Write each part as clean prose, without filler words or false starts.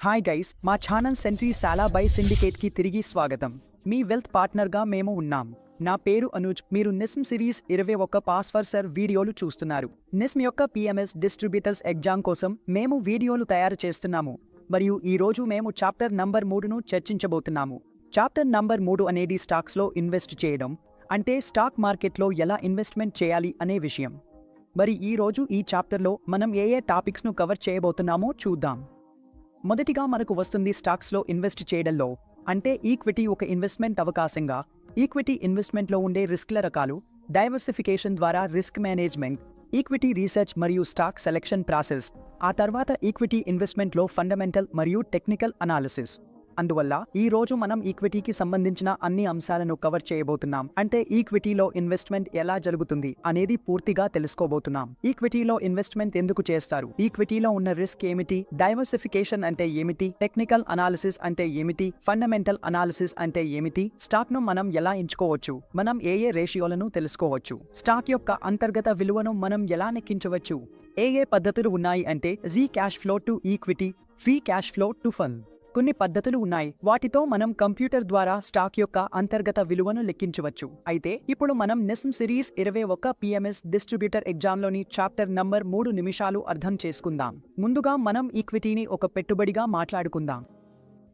Hi guys, మా channel sentry సాలా by సిండికేట్కి తిరిగి స్వాగతం. మీ వెల్త్ పార్ట్నర్గా మేము ఉన్నాం. నా పేరు అనుజ్. మీరు నిస్మ్ సిరీస్ 21 పాస్వర్డ్ సర్ వీడియోలు చూస్తున్నారు. నిస్మ్ యొక్క పిఎంఎస్ డిస్ట్రిబ్యూటర్స్ ఎగ్జామ్ కోసం మేము వీడియోలు తయారు చేస్తున్నాము మరియు ఈ రోజు మేము చాప్టర్ నంబర్ 3ను చర్చించబోతున్నాము. చాప్టర్ నంబర్ 3 అనేది స్టాక్స్లో ఇన్వెస్ట్ చేయడం, అంటే స్టాక్ మార్కెట్లో ఎలా ఇన్వెస్ట్మెంట్ చేయాలి అనే విషయం. మరి ఈ రోజు ఈ చాప్టర్లో మనం ఏ టాపిక్స్ను కవర్ చేయబోతున్నామో చూద్దాం. మొదటిగా మనకు వస్తుంది స్టాక్స్లో ఇన్వెస్ట్ చేయడంలో, అంటే ఈక్విటీ ఒక ఇన్వెస్ట్మెంట్ అవకాశంగా. ఈక్విటీ ఇన్వెస్ట్మెంట్లో ఉండే రిస్క్ల రకాలు, డైవర్సిఫికేషన్ ద్వారా రిస్క్ మేనేజ్మెంట్, ఈక్విటీ రీసెర్చ్ మరియు స్టాక్ సెలెక్షన్ ప్రాసెస్, ఆ తర్వాత ఈక్విటీ ఇన్వెస్ట్మెంట్లో ఫండమెంటల్ మరియు టెక్నికల్ అనాలిసిస్. అందువల్ల ఈ రోజు మనం ఈక్విటీకి సంబంధించిన అన్ని అంశాలను కవర్ చేయబోతున్నాం. అంటే ఈక్విటీలో ఇన్వెస్ట్మెంట్ ఎలా జరుగుతుంది అనేది పూర్తిగా తెలుసుకోబోతున్నాం. ఈక్విటీలో ఇన్వెస్ట్మెంట్ ఎందుకు చేస్తారు, ఈక్విటీలో ఉన్న రిస్క్ ఏమిటి, డైవర్సిఫికేషన్ అంటే ఏమిటి, టెక్నికల్ అనాలిసిస్ అంటే ఏమిటి, ఫండమెంటల్ అనాలిసిస్ అంటే ఏమిటి, స్టాక్ ను మనం ఎలా ఎంచుకోవచ్చు, మనం ఏ రేషియోలను తెలుసుకోవచ్చు, స్టాక్ యొక్క అంతర్గత విలువను మనం ఎలా లెక్కించవచ్చు, ఏ పద్ధతులు ఉన్నాయి అంటే జీ cash flow to equity, free cash flow to fund. కొన్ని పద్ధతులు ఉన్నాయి, వాటితో మనం కంప్యూటర్ ద్వారా స్టాక్ యొక్క అంతర్గత విలువను లెక్కించవచ్చు. అయితే ఇప్పుడు మనం నిస్మ్ సిరీస్ 21 పిఎంఎస్ డిస్ట్రిబ్యూటర్ ఎగ్జామ్లోని చాప్టర్ నంబర్ 3 నిమిషాలు అర్థం చేసుకుందాం. ముందుగా మనం ఈక్విటీని ఒక పెట్టుబడిగా మాట్లాడుకుందాం.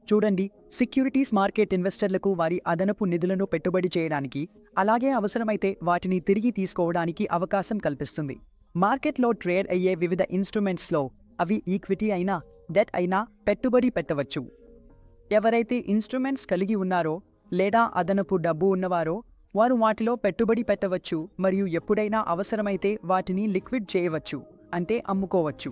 చూడండి, సెక్యూరిటీస్ మార్కెట్ ఇన్వెస్టర్లకు వారి అదనపు నిధులను పెట్టుబడి చేయడానికి, అలాగే అవసరమైతే వాటిని తిరిగి తీసుకోవడానికి అవకాశం కల్పిస్తుంది. మార్కెట్లో ట్రేడ్ అయ్యే వివిధ ఇన్స్ట్రుమెంట్స్లో అవి ఈక్విటీ అయినా డెట్ అయినా పెట్టుబడి పెట్టవచ్చు. ఎవరైతే ఇన్స్ట్రుమెంట్స్ కలిగి ఉన్నారో లేదా అదనపు డబ్బు ఉన్నవారో వారు వాటిలో పెట్టుబడి పెట్టవచ్చు మరియు ఎప్పుడైనా అవసరమైతే వాటిని లిక్విడ్ చేయవచ్చు, అంటే అమ్ముకోవచ్చు.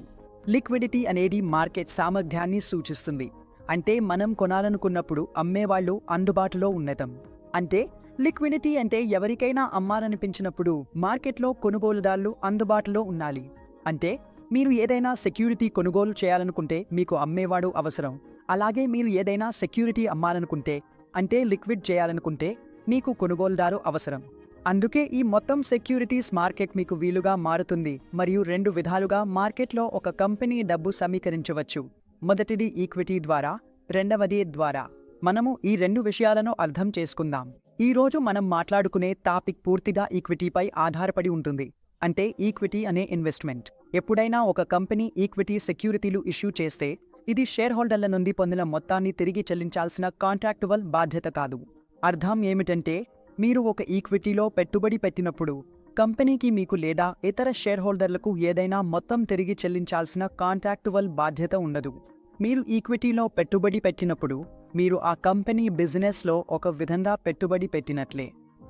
లిక్విడిటీ అనేది మార్కెట్ సామర్థ్యాన్ని సూచిస్తుంది. అంటే మనం కొనాలనుకున్నప్పుడు అమ్మేవాళ్ళు అందుబాటులో ఉండటం. అంటే లిక్విడిటీ అంటే ఎవరికైనా అమ్మాలనిపించినప్పుడు మార్కెట్లో కొనుగోలుదారులు అందుబాటులో ఉండాలి. అంటే మీరు ఏదైనా సెక్యూరిటీ కొనుగోలు చేయాలనుకుంటే మీకు అమ్మేవాడు అవసరం. అలాగే మీరు ఏదైనా సెక్యూరిటీ అమ్మాలనుకుంటే, అంటే లిక్విడ్ చేయాలనుకుంటే మీకు కొనుగోలుదారు అవసరం. అందుకే ఈ మొత్తం సెక్యూరిటీస్ మార్కెట్ మీకు వీలుగా మారుతుంది మరియు 2 విధాలుగా మార్కెట్లో ఒక కంపెనీ డబ్బు సమీకరించవచ్చు. మొదటిది ఈక్విటీ ద్వారా, రెండవది ద్వారా. మనము ఈ 2 విషయాలను అర్థం చేసుకుందాం. ఈ రోజు మనం మాట్లాడుకునే టాపిక్ పూర్తిగా ఈక్విటీపై ఆధారపడి ఉంటుంది. అంటే ఈక్విటీ అనే ఇన్వెస్ట్మెంట్. ఎప్పుడైనా ఒక కంపెనీ ఈక్విటీ సెక్యూరిటీలు ఇష్యూ చేస్తే ఇది షేర్ హోల్డర్ల నుండి పొందిన మొత్తాన్ని తిరిగి చెల్లించాల్సిన కాంట్రాక్టువల్ బాధ్యత కాదు. అర్థం ఏమిటంటే, మీరు ఒక ఈక్విటీలో పెట్టుబడి పెట్టినప్పుడు కంపెనీకి మీకు లేదా ఇతర షేర్ హోల్డర్లకు ఏదైనా మొత్తం తిరిగి చెల్లించాల్సిన కాంట్రాక్టువల్ బాధ్యత ఉండదు. మీరు ఈక్విటీలో పెట్టుబడి పెట్టినప్పుడు మీరు ఆ కంపెనీ బిజినెస్లో ఒక విధంగా పెట్టుబడి పెట్టినట్లే.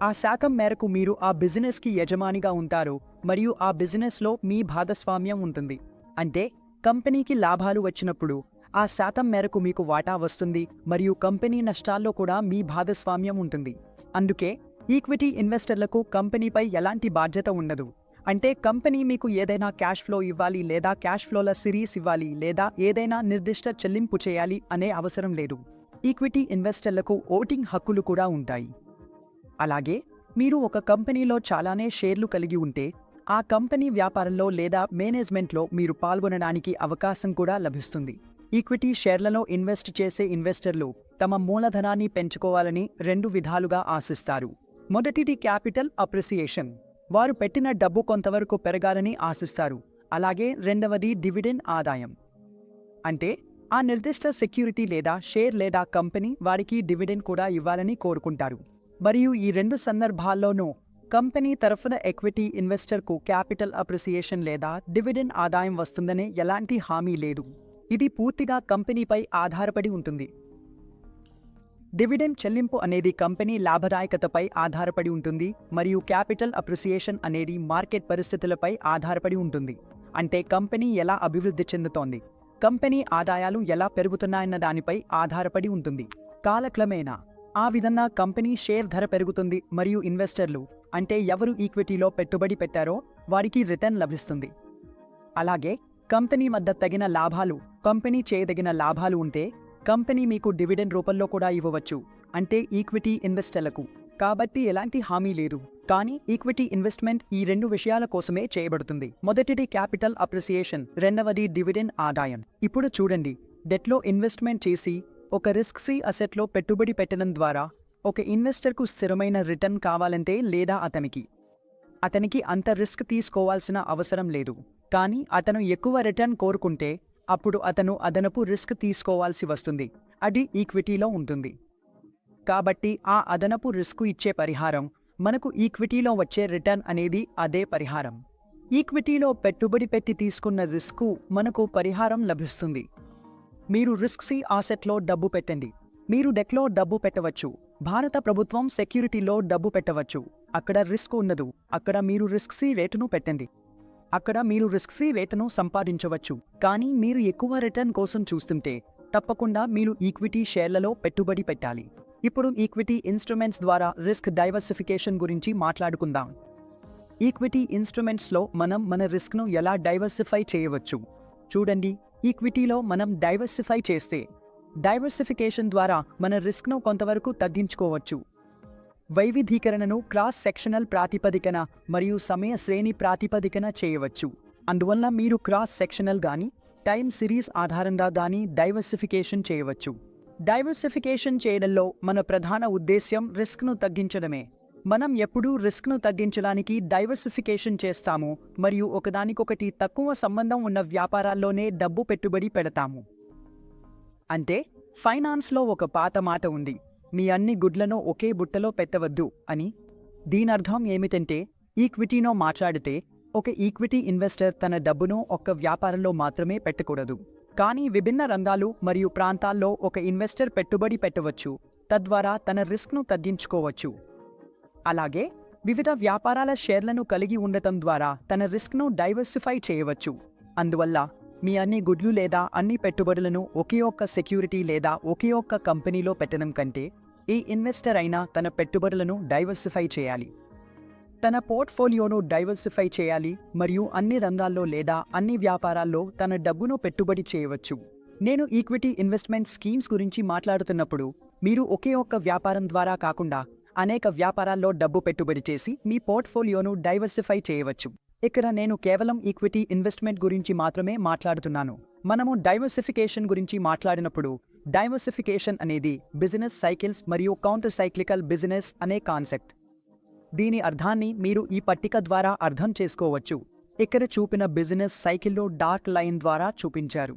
ఆ శాతం మేరకు మీరు ఆ బిజినెస్కి యజమానిగా ఉంటారు మరియు ఆ బిజినెస్లో మీ భాగస్వామ్యం ఉంటుంది. అంటే కంపెనీకి లాభాలు వచ్చినప్పుడు ఆ శాతం మేరకు మీకు వాటా వస్తుంది మరియు కంపెనీ నష్టాల్లో కూడా మీ భాగస్వామ్యం ఉంటుంది. అందుకే ఈక్విటీ ఇన్వెస్టర్లకు కంపెనీపై ఎలాంటి బాధ్యత ఉండదు. అంటే కంపెనీ మీకు ఏదైనా క్యాష్ ఫ్లో ఇవ్వాలి లేదా క్యాష్ ఫ్లోల సిరీస్ ఇవ్వాలి లేదా ఏదైనా నిర్దిష్ట చెల్లింపు చేయాలి అనే అవసరం లేదు. ఈక్విటీ ఇన్వెస్టర్లకు ఓటింగ్ హక్కులు కూడా ఉంటాయి. అలాగే మీరు ఒక కంపెనీలో చాలానే షేర్లు కలిగి ఉంటే ఆ కంపెనీ వ్యాపారంలో లేదా మేనేజ్మెంట్లో మీరు పాల్గొనడానికి అవకాశం కూడా లభిస్తుంది. ఈక్విటీ షేర్లలో ఇన్వెస్ట్ చేసే ఇన్వెస్టర్లు తమ మూలధనాన్ని పెంచుకోవాలని 2 విధాలుగా ఆశిస్తారు. మొదటిది క్యాపిటల్ అప్రిసియేషన్. వారు పెట్టిన డబ్బు కొంతవరకు పెరగాలని ఆశిస్తారు. అలాగే రెండవది డివిడెండ్ ఆదాయం. అంటే ఆ నిర్దిష్ట సెక్యూరిటీ లేదా షేర్ లేదా కంపెనీ వారికి డివిడెండ్ కూడా ఇవ్వాలని కోరుకుంటారు. మరియు ఈ 2 సందర్భాల్లోనూ కంపెనీ తరఫున ఈక్విటీ ఇన్వెస్టర్కు క్యాపిటల్ అప్రిసియేషన్ లేదా డివిడెండ్ ఆదాయం వస్తుందనే ఎలాంటి హామీ లేదు. ఇది పూర్తిగా కంపెనీపై ఆధారపడి ఉంటుంది. డివిడెండ్ చెల్లింపు అనేది కంపెనీ లాభదాయకతపై ఆధారపడి ఉంటుంది మరియు క్యాపిటల్ అప్రిసియేషన్ అనేది మార్కెట్ పరిస్థితులపై ఆధారపడి ఉంటుంది. అంటే కంపెనీ ఎలా అభివృద్ధి చెందుతోంది, కంపెనీ ఆదాయాలు ఎలా పెరుగుతున్నాయన్న దానిపై ఆధారపడి ఉంటుంది. కాలక్రమేణా ఆ విధంగా కంపెనీ షేర్ ధర పెరుగుతుంది మరియు ఇన్వెస్టర్లు, అంటే ఎవరు ఈక్విటీలో పెట్టుబడి పెట్టారో వారికి రిటర్న్ లభిస్తుంది. అలాగే కంపెనీ మధ్య తగిన లాభాలు, కంపెనీ చేయదగిన లాభాలు ఉంటే కంపెనీ మీకు డివిడెండ్ రూపంలో కూడా ఇవ్వవచ్చు, అంటే ఈక్విటీ ఇన్వెస్టర్లకు. కాబట్టి ఎలాంటి హామీ లేదు. కానీ ఈక్విటీ ఇన్వెస్ట్మెంట్ ఈ 2 విషయాల కోసమే చేయబడుతుంది. మొదటిది క్యాపిటల్ అప్రిసియేషన్, రెండవది డివిడెండ్ ఆదాయం. ఇప్పుడు చూడండి, డెట్లో ఇన్వెస్ట్మెంట్ చేసి ఒక రిస్క్ ఫ్రీ అసెట్లో పెట్టుబడి పెట్టడం ద్వారా ఒక ఇన్వెస్టర్కు స్థిరమైన రిటర్న్ కావాలంటే లేదా అతనికి అంత రిస్క్ తీసుకోవాల్సిన అవసరం లేదు. కానీ అతను ఎక్కువ రిటర్న్ కోరుకుంటే అప్పుడు అతను అదనపు రిస్క్ తీసుకోవాల్సి వస్తుంది. అది ఈక్విటీలో ఉంటుంది. కాబట్టి ఆ అదనపు రిస్క్ ఇచ్చే పరిహారం మనకు ఈక్విటీలో వచ్చే రిటర్న్ అనేది అదే పరిహారం. ఈక్విటీలో పెట్టుబడి పెట్టి తీసుకున్న రిస్క్ మనకు పరిహారం లభిస్తుంది. మీరు రిస్క్ ఫ్రీ అసెట్లో డబ్బు పెట్టండి. మీరు డెట్లో డబ్బు పెట్టవచ్చు. భారత ప్రభుత్వం సెక్యూరిటీలో డబ్బు పెట్టవచ్చు. అక్కడ రిస్క్ ఉండదు. అక్కడ మీరు రిస్క్ ఫ్రీ రేటును పెట్టండి. అక్కడ మీరు రిస్క్ ఫ్రీ రేటును సంపాదించవచ్చు. కానీ మీరు ఎక్కువ రిటర్న్ కోసం చూస్తుంటే తప్పకుండా మీరు ఈక్విటీ షేర్లలో పెట్టుబడి పెట్టాలి. ఇప్పుడు ఈక్విటీ ఇన్స్ట్రుమెంట్స్ ద్వారా రిస్క్ డైవర్సిఫికేషన్ గురించి మాట్లాడుకుందాం. ఈక్విటీ ఇన్స్ట్రుమెంట్స్లో మనం మన రిస్క్ను ఎలా డైవర్సిఫై చేయవచ్చు చూడండి. ఈక్విటీలో మనం డైవర్సిఫై చేస్తే డైవర్సిఫికేషన్ ద్వారా మన రిస్క్ను కొంతవరకు తగ్గించుకోవచ్చు. వైవిధీకరణను క్రాస్ సెక్షనల్ ప్రాతిపదికన మరియు సమయ శ్రేణి ప్రాతిపదికన చేయవచ్చు. అందువల్ల మీరు క్రాస్ సెక్షనల్ గాని టైం సిరీస్ ఆధారంగా గాని డైవర్సిఫికేషన్ చేయవచ్చు. డైవర్సిఫికేషన్ చేయడంలో మన ప్రధాన ఉద్దేశ్యం రిస్క్ను తగ్గించడమే. మనం ఎప్పుడూ రిస్క్ను తగ్గించడానికి డైవర్సిఫికేషన్ చేస్తాము మరియు ఒకదానికొకటి తక్కువ సంబంధం ఉన్న వ్యాపారాల్లోనే డబ్బు పెట్టుబడి పెడతాము. అంటే ఫైనాన్స్లో ఒక పాత మాట ఉంది, మీ అన్ని గుడ్లను ఒకే బుట్టలో పెట్టవద్దు అని. దీనర్థం ఏమిటంటే ఈక్విటీనో మాట్లాడితే ఒక ఈక్విటీ ఇన్వెస్టర్ తన డబ్బును ఒక్క వ్యాపారంలో మాత్రమే పెట్టకూడదు. కానీ విభిన్న రంగాలు మరియు ప్రాంతాల్లో ఒక ఇన్వెస్టర్ పెట్టుబడి పెట్టవచ్చు. తద్వారా తన రిస్క్ను తగ్గించుకోవచ్చు. అలాగే వివిధ వ్యాపారాల షేర్లను కలిగి ఉండటం ద్వారా తన రిస్క్ను డైవర్సిఫై చేయవచ్చు. అందువల్ల మీ అన్ని గుడ్లు లేదా అన్ని పెట్టుబడులను ఒకే ఒక్క సెక్యూరిటీ లేదా ఒకే ఒక్క కంపెనీలో పెట్టడం కంటే ఏ ఇన్వెస్టర్ అయినా తన పెట్టుబడులను డైవర్సిఫై చేయాలి. తన పోర్ట్ఫోలియోను డైవర్సిఫై చేయాలి మరియు అన్ని రంగాల్లో లేదా అన్ని వ్యాపారాల్లో తన డబ్బును పెట్టుబడి చేయవచ్చు. నేను ఈక్విటీ ఇన్వెస్ట్మెంట్ స్కీమ్స్ గురించి మాట్లాడుతున్నప్పుడు మీరు ఒకే ఒక్క వ్యాపారం ద్వారా కాకుండా అనేక వ్యాపారాల్లో డబ్బు పెట్టుబడి చేసి మీ పోర్ట్ఫోలియోను డైవర్సిఫై చేయవచ్చు. ఇక్కడ నేను కేవలం ఈక్విటీ ఇన్వెస్ట్మెంట్ గురించి మాత్రమే మాట్లాడుతున్నాను. మనము డైవర్సిఫికేషన్ గురించి మాట్లాడినప్పుడు డైవర్సిఫికేషన్ అనేది బిజినెస్ సైకిల్స్ మరియు కౌంటర్ సైక్లికల్ బిజినెస్ అనే కాన్సెప్ట్. దీని అర్థాన్ని మీరు ఈ పట్టిక ద్వారా అర్థం చేసుకోవచ్చు. ఇక్కడ చూపిన బిజినెస్ సైకిల్లో డార్క్ లైన్ ద్వారా చూపించారు.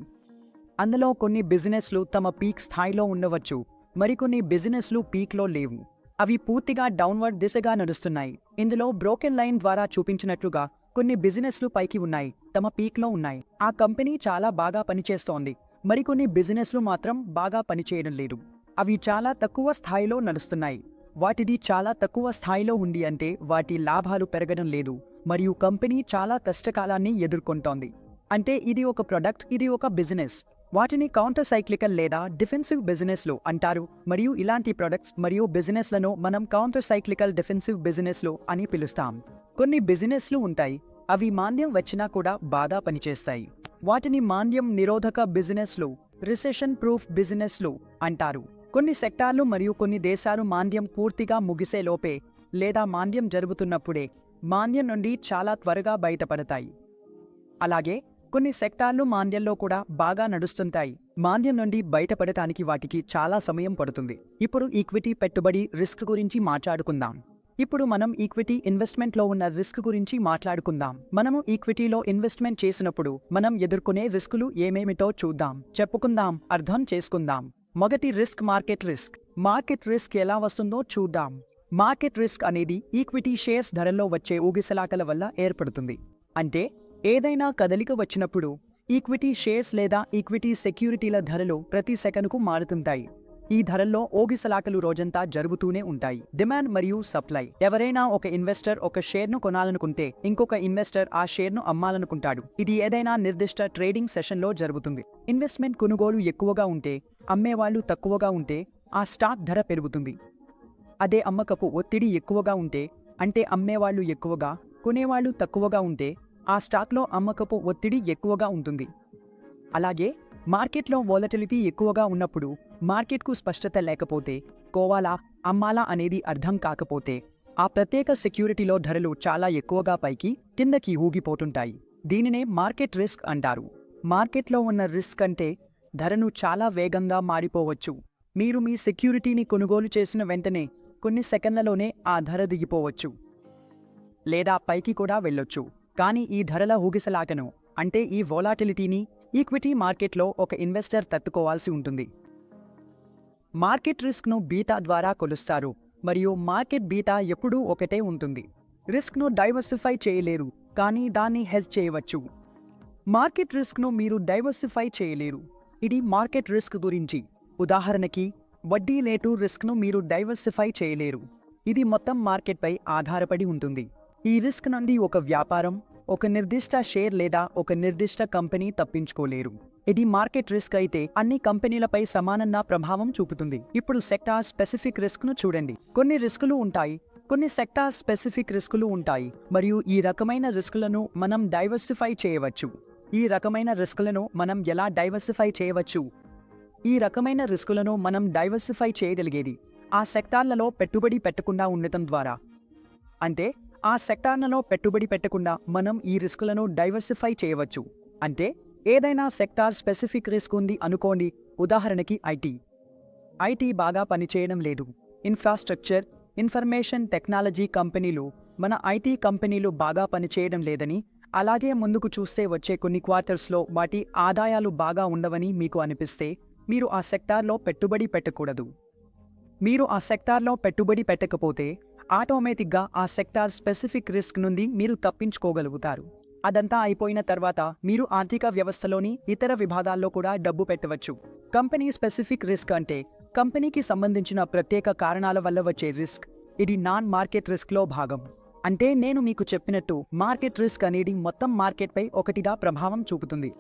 అందులో కొన్ని బిజినెస్లు తమ పీక్ స్థాయిలో ఉండవచ్చు, మరికొన్ని బిజినెస్లు పీక్లో లేవు. అవి పూర్తిగా డౌన్వర్డ్ దిశగా నడుస్తున్నాయి. ఇందులో బ్రోకెన్ లైన్ ద్వారా చూపించినట్లుగా కొన్ని బిజినెస్లు పైకి ఉన్నాయి, తమ పీక్లో ఉన్నాయి. ఆ కంపెనీ చాలా బాగా పనిచేస్తోంది. మరికొన్ని బిజినెస్లు మాత్రం బాగా పనిచేయడం లేదు. అవి చాలా తక్కువ స్థాయిలో నడుస్తున్నాయి. వాటిది చాలా తక్కువ స్థాయిలో ఉంది అంటే వాటి లాభాలు పెరగడం లేదు మరియు కంపెనీ చాలా కష్టకాలాన్ని ఎదుర్కొంటోంది. అంటే ఇది ఒక ప్రొడక్ట్, ఇది ఒక బిజినెస్. వాటిని కౌంటర్ సైక్లికల్ లేదా డిఫెన్సివ్ బిజినెస్లు అంటారు మరియు ఇలాంటి ప్రొడక్ట్స్ మరియు బిజినెస్లను మనం కౌంటర్ సైక్లికల్ డిఫెన్సివ్ బిజినెస్లు అని పిలుస్తాం. కొన్ని బిజినెస్లు ఉంటాయి, అవి మాంద్యం వచ్చినా కూడా బాగా పనిచేస్తాయి. వాటిని మాంద్యం నిరోధక బిజినెస్లు, రిసెషన్ ప్రూఫ్ బిజినెస్లు అంటారు. కొన్ని సెక్టార్లు మరియు కొన్ని దేశాలు మాంద్యం పూర్తిగా ముగిసేలోపే లేదా మాంద్యం జరుగుతున్నప్పుడే మాంద్యం నుండి చాలా త్వరగా బయటపడతాయి. అలాగే కొన్ని సెక్టార్లు మాంద్యంలో కూడా బాగా నడుస్తుంటాయి. మాంద్యం నుండి బయటపడటానికి వాటికి చాలా సమయం పడుతుంది. ఇప్పుడు ఈక్విటీ పెట్టుబడి రిస్క్ గురించి మాట్లాడుకుందాం. ఇప్పుడు మనం ఈక్విటీ ఇన్వెస్ట్మెంట్లో ఉన్న రిస్క్ గురించి మాట్లాడుకుందాం. మనము ఈక్విటీలో ఇన్వెస్ట్మెంట్ చేసినప్పుడు మనం ఎదుర్కొనే రిస్కులు ఏమేమిటో చూద్దాం, చెప్పుకుందాం, అర్థం చేసుకుందాం. మొదటి risk market risk. Market risk ఎలా వస్తుందో చూద్దాం. మార్కెట్ రిస్క్ అనేది ఈక్విటీ షేర్స్ ధరల్లో వచ్చే ఊగిసలాటల వల్ల ఏర్పడుతుంది. అంటే ఏదైనా కదలిక వచ్చినప్పుడు ఈక్విటీ షేర్స్ లేదా ఈక్విటీ సెక్యూరిటీల ధరలు ప్రతి సెకనుకు మారుతుంటాయి. ఈ ధరల్లో ఊగిసలాటలు రోజంతా జరుగుతూనే ఉంటాయి. డిమాండ్ మరియు సప్లై. ఎవరైనా ఒక ఇన్వెస్టర్ ఒక షేర్ను కొనాలనుకుంటే ఇంకొక ఇన్వెస్టర్ ఆ షేర్ను అమ్మాలనుకుంటాడు. ఇది ఏదైనా నిర్దిష్ట ట్రేడింగ్ సెషన్లో జరుగుతుంది. ఇన్వెస్ట్మెంట్ కొనుగోలు ఎక్కువగా ఉంటే, అమ్మేవాళ్లు తక్కువగా ఉంటే ఆ స్టాక్ ధర పెరుగుతుంది. అదే అమ్మకపు ఒత్తిడి ఎక్కువగా ఉంటే, అంటే అమ్మేవాళ్లు ఎక్కువగా, కొనేవాళ్లు తక్కువగా ఉంటే ఆ స్టాక్లో అమ్మకపు ఒత్తిడి ఎక్కువగా ఉంటుంది. అలాగే మార్కెట్లో వోలటిలిటీ ఎక్కువగా ఉన్నప్పుడు, మార్కెట్కు స్పష్టత లేకపోతే, కోవాలా అమ్మాలా అనేది అర్థం కాకపోతే ఆ ప్రత్యేక సెక్యూరిటీలో ధరలు చాలా ఎక్కువగా పైకి కిందకి ఊగిపోతుంటాయి. దీనినే మార్కెట్ రిస్క్ అంటారు. మార్కెట్లో ఉన్న రిస్క్ అంటే ధరను చాలా వేగంగా మారిపోవచ్చు. మీరు మీ సెక్యూరిటీని కొనుగోలు చేసిన వెంటనే కొన్ని సెకన్లలోనే ఆ ధర దిగిపోవచ్చు లేదా పైకి కూడా వెళ్ళొచ్చు. కానీ ఈ ధరల ఊగిసలాటను అంటే ఈ వోలాటిలిటీని ఈక్విటీ మార్కెట్లో ఒక ఇన్వెస్టర్ తట్టుకోవాల్సి ఉంటుంది. మార్కెట్ రిస్క్ను బీటా ద్వారా కొలుస్తారు మరియు మార్కెట్ బీటా ఎప్పుడూ ఒకటే ఉంటుంది. రిస్క్ను డైవర్సిఫై చేయలేరు కానీ దాన్ని హెజ్ చేయవచ్చు. మార్కెట్ రిస్క్ను మీరు డైవర్సిఫై చేయలేరు. ఇది మార్కెట్ రిస్క్ గురించి. ఉదాహరణకి వడ్డీ రేటు రిస్క్ను మీరు డైవర్సిఫై చేయలేరు. ఇది మొత్తం మార్కెట్పై ఆధారపడి ఉంటుంది. ఈ రిస్క్ నుండి ఒక వ్యాపారం, ఒక నిర్దిష్ట షేర్ లేదా ఒక నిర్దిష్ట కంపెనీ తప్పించుకోలేరు. ఇది మార్కెట్ రిస్క్ అయితే అన్ని కంపెనీలపై సమానంగా ప్రభావం చూపుతుంది. ఇప్పుడు సెక్టార్ స్పెసిఫిక్ రిస్క్ను చూడండి. కొన్ని రిస్కులు ఉంటాయి, కొన్ని సెక్టార్ స్పెసిఫిక్ రిస్కులు ఉంటాయి మరియు ఈ రకమైన రిస్కులను మనం డైవర్సిఫై చేయవచ్చు. ఈ రకమైన రిస్కులను మనం ఎలా డైవర్సిఫై చేయవచ్చు? ఈ రకమైన రిస్కులను మనం డైవర్సిఫై చేయగలిగేది ఆ సెక్టార్లలో పెట్టుబడి పెట్టకుండా ఉండటం ద్వారా. అంటే ఆ సెక్టార్లలో పెట్టుబడి పెట్టకుండా మనం ఈ రిస్కులను డైవర్సిఫై చేయవచ్చు. అంటే ఏదైనా సెక్టార్ స్పెసిఫిక్ రిస్క్ ఉంది అనుకోండి. ఉదాహరణకి ఐటీ బాగా పనిచేయడం లేదు. ఇన్ఫ్రాస్ట్రక్చర్, ఇన్ఫర్మేషన్ టెక్నాలజీ కంపెనీలు, మన ఐటీ కంపెనీలు బాగా పనిచేయడం లేదని, అలాగే ముందుకు చూస్తే వచ్చే కొన్ని క్వార్టర్స్లో వాటి ఆదాయాలు బాగా ఉండవని మీకు అనిపిస్తే మీరు ఆ సెక్టార్లో పెట్టుబడి పెట్టకూడదు. మీరు ఆ సెక్టార్లో పెట్టుబడి పెట్టకపోతే ఆటోమేటిక్గా ఆ సెక్టార్ స్పెసిఫిక్ రిస్క్ నుండి మీరు తప్పించుకోగలుగుతారు. అదంతా అయిపోయిన తర్వాత మీరు ఆర్థిక వ్యవస్థలోని ఇతర విభాగాల్లో కూడా డబ్బు పెట్టవచ్చు. కంపెనీ స్పెసిఫిక్ రిస్క్ అంటే కంపెనీకి సంబంధించిన ప్రత్యేక కారణాల వల్ల వచ్చే రిస్క్. ఇది నాన్ మార్కెట్ రిస్క్లో భాగం. అంటే నేను మీకు చెప్పినట్టు మార్కెట్ రిస్క్ అనేది మొత్తం మార్కెట్పై ఒకటిగా ప్రభావం చూపుతుంది.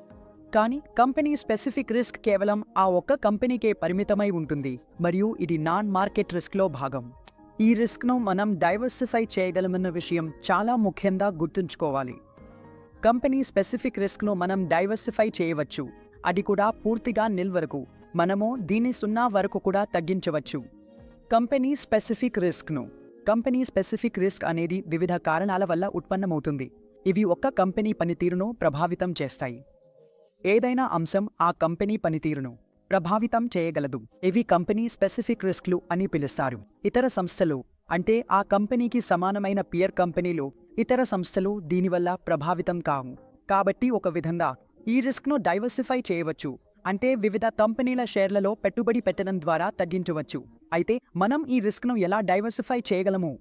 కానీ కంపెనీ స్పెసిఫిక్ రిస్క్ కేవలం ఆ ఒక్క కంపెనీకే పరిమితమై ఉంటుంది మరియు ఇది నాన్ మార్కెట్ రిస్క్లో భాగం. ఈ రిస్క్ను మనం డైవర్సిఫై చేయగలమన్న విషయం చాలా ముఖ్యంగా గుర్తుంచుకోవాలి. కంపెనీ స్పెసిఫిక్ రిస్క్ను మనం డైవర్సిఫై చేయవచ్చు. అది కూడా పూర్తిగా నిల్ వరకు. మనము దీన్ని 0 వరకు కూడా తగ్గించవచ్చు. కంపెనీ స్పెసిఫిక్ రిస్క్ అనేది వివిధ కారణాల వల్ల ఉత్పన్నమవుతుంది. ఇవి ఒక్క కంపెనీ పనితీరును ప్రభావితం చేస్తాయి. ఏదైనా అంశం ఆ కంపెనీ పనితీరును ప్రభావితం చేయగలదు. ఇవి కంపెనీ స్పెసిఫిక్ రిస్క్లు అని పిలుస్తారు. ఇతర సంస్థలు అంటే ఆ కంపెనీకి సమానమైన పియర్ కంపెనీలు, ఇతర సంస్థలు దీనివల్ల ప్రభావితం కావు. కాబట్టి ఒక విధంగా ఈ రిస్క్ను డైవర్సిఫై చేయవచ్చు. అంటే వివిధ కంపెనీల షేర్లలో పెట్టుబడి పెట్టడం ద్వారా తగ్గించవచ్చు. అయితే మనం ఈ రిస్క్ను ఎలా డైవర్సిఫై చేయగలము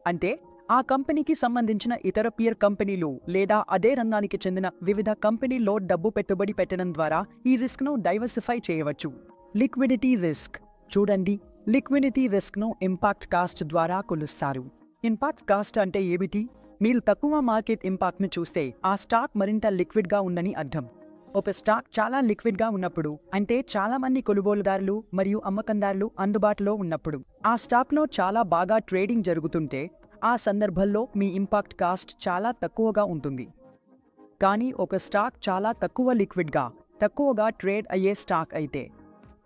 అంటే ఆ కంపెనీకి సంబంధించిన ఇతర పియర్ కంపెనీలు లేదా అదే రంగానికి చెందిన వివిధ కంపెనీల్లో డబ్బు పెట్టుబడి పెట్టడం ద్వారా ఈ రిస్క్ను డైవర్సిఫై చేయవచ్చు. లిక్విడిటీ రిస్క్ చూడండి. లిక్విడిటీ రిస్క్ను ఇంపాక్ట్ కాస్ట్ ద్వారా కొలుస్తారు. ఇంపాక్ట్ కాస్ట్ అంటే ఏమిటి? మీరు తక్కువ మార్కెట్ ఇంపాక్ట్ను చూస్తే ఆ స్టాక్ మరింత లిక్విడ్గా ఉందని అర్థం. ఒక స్టాక్ చాలా లిక్విడ్గా ఉన్నప్పుడు అంటే చాలా మంది కొనుగోలుదారులు మరియు అమ్మకందారులు అందుబాటులో ఉన్నప్పుడు, ఆ స్టాక్లో చాలా బాగా ట్రేడింగ్ జరుగుతుంటే ఆ సందర్భంలో మీ ఇంపాక్ట్ కాస్ట్ చాలా తక్కువగా ఉంటుంది. కానీ ఒక స్టాక్ చాలా తక్కువ లిక్విడ్గా, తక్కువగా ట్రేడ్ అయ్యే స్టాక్ అయితే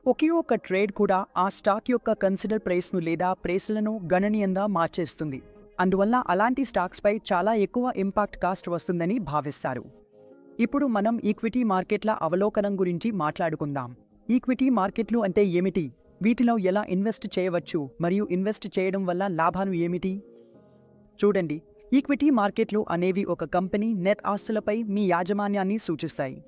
ఒకే ఒక్క ట్రేడ్ కూడా ఆ స్టాక్ యొక్క కన్సిడర్ ప్రైస్ను లేదా ప్రైస్లను గణనీయంగా మార్చేస్తుంది. అందువల్ల అలాంటి స్టాక్స్పై చాలా ఎక్కువ ఇంపాక్ట్ కాస్ట్ వస్తుందని భావిస్తారు. ఇప్పుడు మనం ఈక్విటీ మార్కెట్ల అవలోకనం గురించి మాట్లాడుకుందాం. ఈక్విటీ మార్కెట్లు అంటే ఏమిటి? వీటిలో ఎలా ఇన్వెస్ట్ చేయవచ్చు మరియు ఇన్వెస్ట్ చేయడం వల్ల లాభాలు ఏమిటి? చూడండి, ఈక్విటీ మార్కెట్లు అనేవి ఒక కంపెనీ నెట్ ఆస్తులపై మీ యాజమాన్యాన్ని సూచిస్తాయి.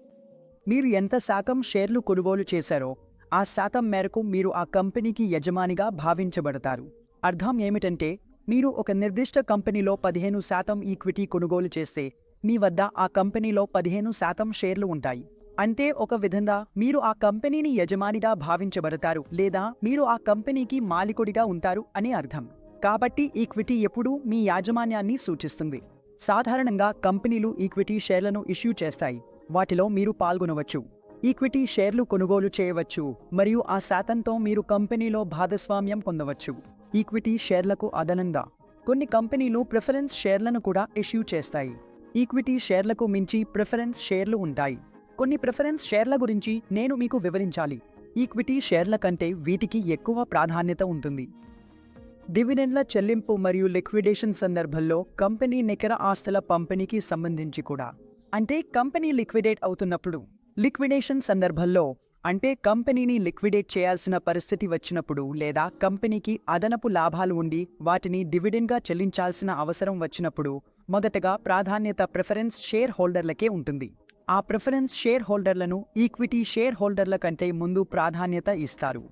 మీరు ఎంత శాతం షేర్లు కొనుగోలు చేశారో ఆ శాతం మేరకు మీరు ఆ కంపెనీకి యజమానిగా భావించబడతారు. అర్థం ఏమిటంటే మీరు ఒక నిర్దిష్ట కంపెనీలో 15% ఈక్విటీ కొనుగోలు చేస్తే మీ వద్ద ఆ కంపెనీలో 15% షేర్లు ఉంటాయి. అంటే ఒక విధంగా మీరు ఆ కంపెనీని యజమానిగా భావించబడతారు లేదా మీరు ఆ కంపెనీకి మాలికుడిగా ఉంటారు అని అర్థం. కాబట్టి ఈక్విటీ ఎప్పుడూ మీ యాజమాన్యాన్ని సూచిస్తుంది. సాధారణంగా కంపెనీలు ఈక్విటీ షేర్లను ఇష్యూ చేస్తాయి. వాటిలో మీరు పాల్గొనవచ్చు. ఈక్విటీ షేర్లు కొనుగోలు చేయవచ్చు మరియు ఆ శాతంతో మీరు కంపెనీలో భాగస్వామ్యం పొందవచ్చు. ఈక్విటీ షేర్లకు అదనంగా కొన్ని కంపెనీలు ప్రిఫరెన్స్ షేర్లను కూడా ఇష్యూ చేస్తాయి. ఈక్విటీ షేర్లకు మించి ప్రిఫరెన్స్ షేర్లు ఉంటాయి. కొన్ని ప్రిఫరెన్స్ షేర్ల గురించి నేను మీకు వివరించాలి. ఈక్విటీ షేర్ల కంటే వీటికి ఎక్కువ ప్రాధాన్యత ఉంటుంది. డివిడెండ్ల చెల్లింపు మరియు లిక్విడేషన్ సందర్భంలో కంపెనీ నికర ఆస్తుల పంపిణీకి సంబంధించి కూడా. అంటే కంపెనీ లిక్విడేట్ అవుతున్నప్పుడు, లిక్విడేషన్ సందర్భంలో అంటే కంపెనీని లిక్విడేట్ చేయాల్సిన పరిస్థితి వచ్చినప్పుడు లేదా కంపెనీకి అదనపు లాభాలు ఉండి వాటిని డివిడెండ్గా చెల్లించాల్సిన అవసరం వచ్చినప్పుడు మొదటగా ప్రాధాన్యత ప్రిఫరెన్స్ షేర్ హోల్డర్లకే ఉంటుంది. ఆ ప్రిఫరెన్స్ షేర్ హోల్డర్లను ఈక్విటీ షేర్ హోల్డర్ల కంటే ముందు ప్రాధాన్యత ఇస్తారు.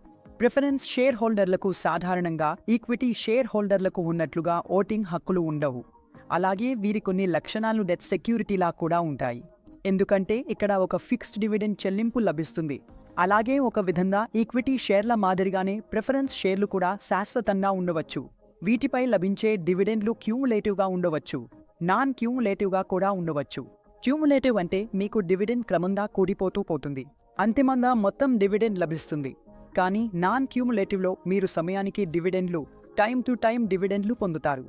ప్రిఫరెన్స్ షేర్ హోల్డర్లకు సాధారణంగా ఈక్విటీ షేర్ హోల్డర్లకు ఉన్నట్లుగా ఓటింగ్ హక్కులు ఉండవు. అలాగే వీరి కొన్ని లక్షణాలు డెట్ సెక్యూరిటీలా కూడా ఉంటాయి. ఎందుకంటే ఇక్కడ ఒక ఫిక్స్డ్ డివిడెండ్ చెల్లింపు లభిస్తుంది. అలాగే ఒక విధంగా ఈక్విటీ షేర్ల మాదిరిగానే ప్రిఫరెన్స్ షేర్లు కూడా శాశ్వతంగా ఉండవచ్చు. వీటిపై లభించే డివిడెండ్లు క్యూములేటివ్గా ఉండవచ్చు, నాన్ క్యూములేటివ్గా కూడా ఉండవచ్చు. క్యూములేటివ్ అంటే మీకు డివిడెండ్ క్రమంగా కూడిపోతూ పోతుంది, అంతిమంగా మొత్తం డివిడెండ్ లభిస్తుంది. కానీ నాన్ క్యూములేటివ్లో మీరు సమయానికి డివిడెండ్లు, టైం టు టైం డివిడెండ్లు పొందుతారు.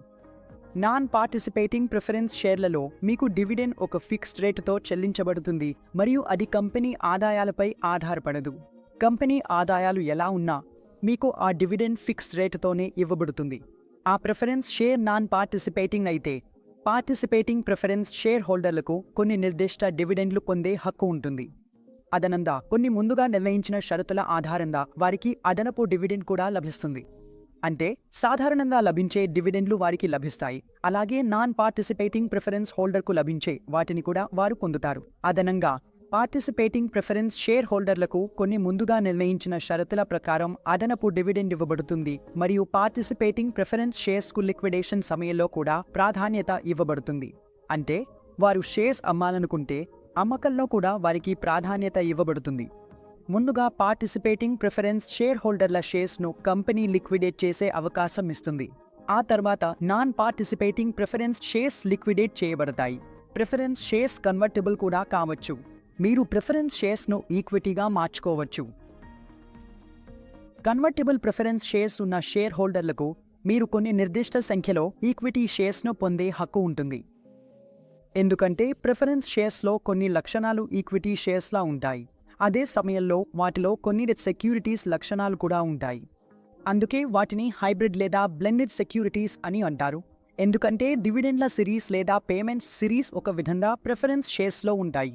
నాన్ పార్టిసిపేటింగ్ ప్రిఫరెన్స్ షేర్లలో మీకు డివిడెండ్ ఒక ఫిక్స్డ్ రేటుతో చెల్లించబడుతుంది మరియు అది కంపెనీ ఆదాయాలపై ఆధారపడదు. కంపెనీ ఆదాయాలు ఎలా ఉన్నా మీకు ఆ డివిడెండ్ ఫిక్స్డ్ రేటుతోనే ఇవ్వబడుతుంది. ఆ ప్రిఫరెన్స్ షేర్ నాన్ పార్టిసిపేటింగ్ అయితే పార్టిసిపేటింగ్ ప్రిఫరెన్స్ షేర్ హోల్డర్లకు కొన్ని నిర్దిష్ట డివిడెండ్లు పొందే హక్కు ఉంటుంది. అదనంగా కొన్ని ముందుగా నిర్ణయించిన షరతుల ఆధారంగా వారికి అదనపు డివిడెండ్ కూడా లభిస్తుంది. అంటే సాధారణంగా లభించే డివిడెండ్లు వారికి లభిస్తాయి, అలాగే నాన్ పార్టిసిపేటింగ్ ప్రిఫరెన్స్ హోల్డర్కు లభించే వాటిని కూడా వారు పొందుతారు. అదనంగా పార్టిసిపేటింగ్ ప్రిఫరెన్స్ షేర్ హోల్డర్లకు కొన్ని ముందుగా నిర్ణయించిన షరతుల ప్రకారం అదనపు డివిడెండ్ ఇవ్వబడుతుంది మరియు పార్టిసిపేటింగ్ ప్రిఫరెన్స్ షేర్స్కు లిక్విడేషన్ సమయంలో కూడా ప్రాధాన్యత ఇవ్వబడుతుంది. అంటే వారు షేర్స్ అమ్మాలనుకుంటే అమ్మకంలో కూడా వారికి ప్రాధాన్యత ఇవ్వబడుతుంది. ముందుగా పార్టిసిపేటింగ్ ప్రిఫరెన్స్ షేర్ హోల్డర్ల షేర్స్ను కంపెనీ లిక్విడేట్ చేసే అవకాశం ఇస్తుంది. ఆ తర్వాత non participating preference shares liquidate చేయబడతాయి. ప్రిఫరెన్స్ షేర్స్ కన్వర్టబుల్ కూడా కావచ్చు. మీరు ప్రిఫరెన్స్ షేర్స్ను ఈక్విటీగా మార్చుకోవచ్చు. కన్వర్టబుల్ ప్రిఫరెన్స్ షేర్స్ ఉన్న షేర్ హోల్డర్లకు మీరు కొన్ని నిర్దిష్ట సంఖ్యలో ఈక్విటీ షేర్స్ను పొందే హక్కు ఉంటుంది. ఎందుకంటే ప్రిఫరెన్స్ షేర్స్లో కొన్ని లక్షణాలు ఈక్విటీ షేర్స్లా ఉంటాయి. అదే సమయంలో వాటిలో కొన్ని డెట్ సెక్యూరిటీస్ లక్షణాలు కూడా ఉంటాయి. అందుకే వాటిని హైబ్రిడ్ లేదా బ్లెండెడ్ సెక్యూరిటీస్ అని అంటారు. ఎందుకంటే డివిడెండ్ల సిరీస్ లేదా పేమెంట్స్ సిరీస్ ఒక విధంగా ప్రిఫరెన్స్ షేర్స్లో ఉంటాయి.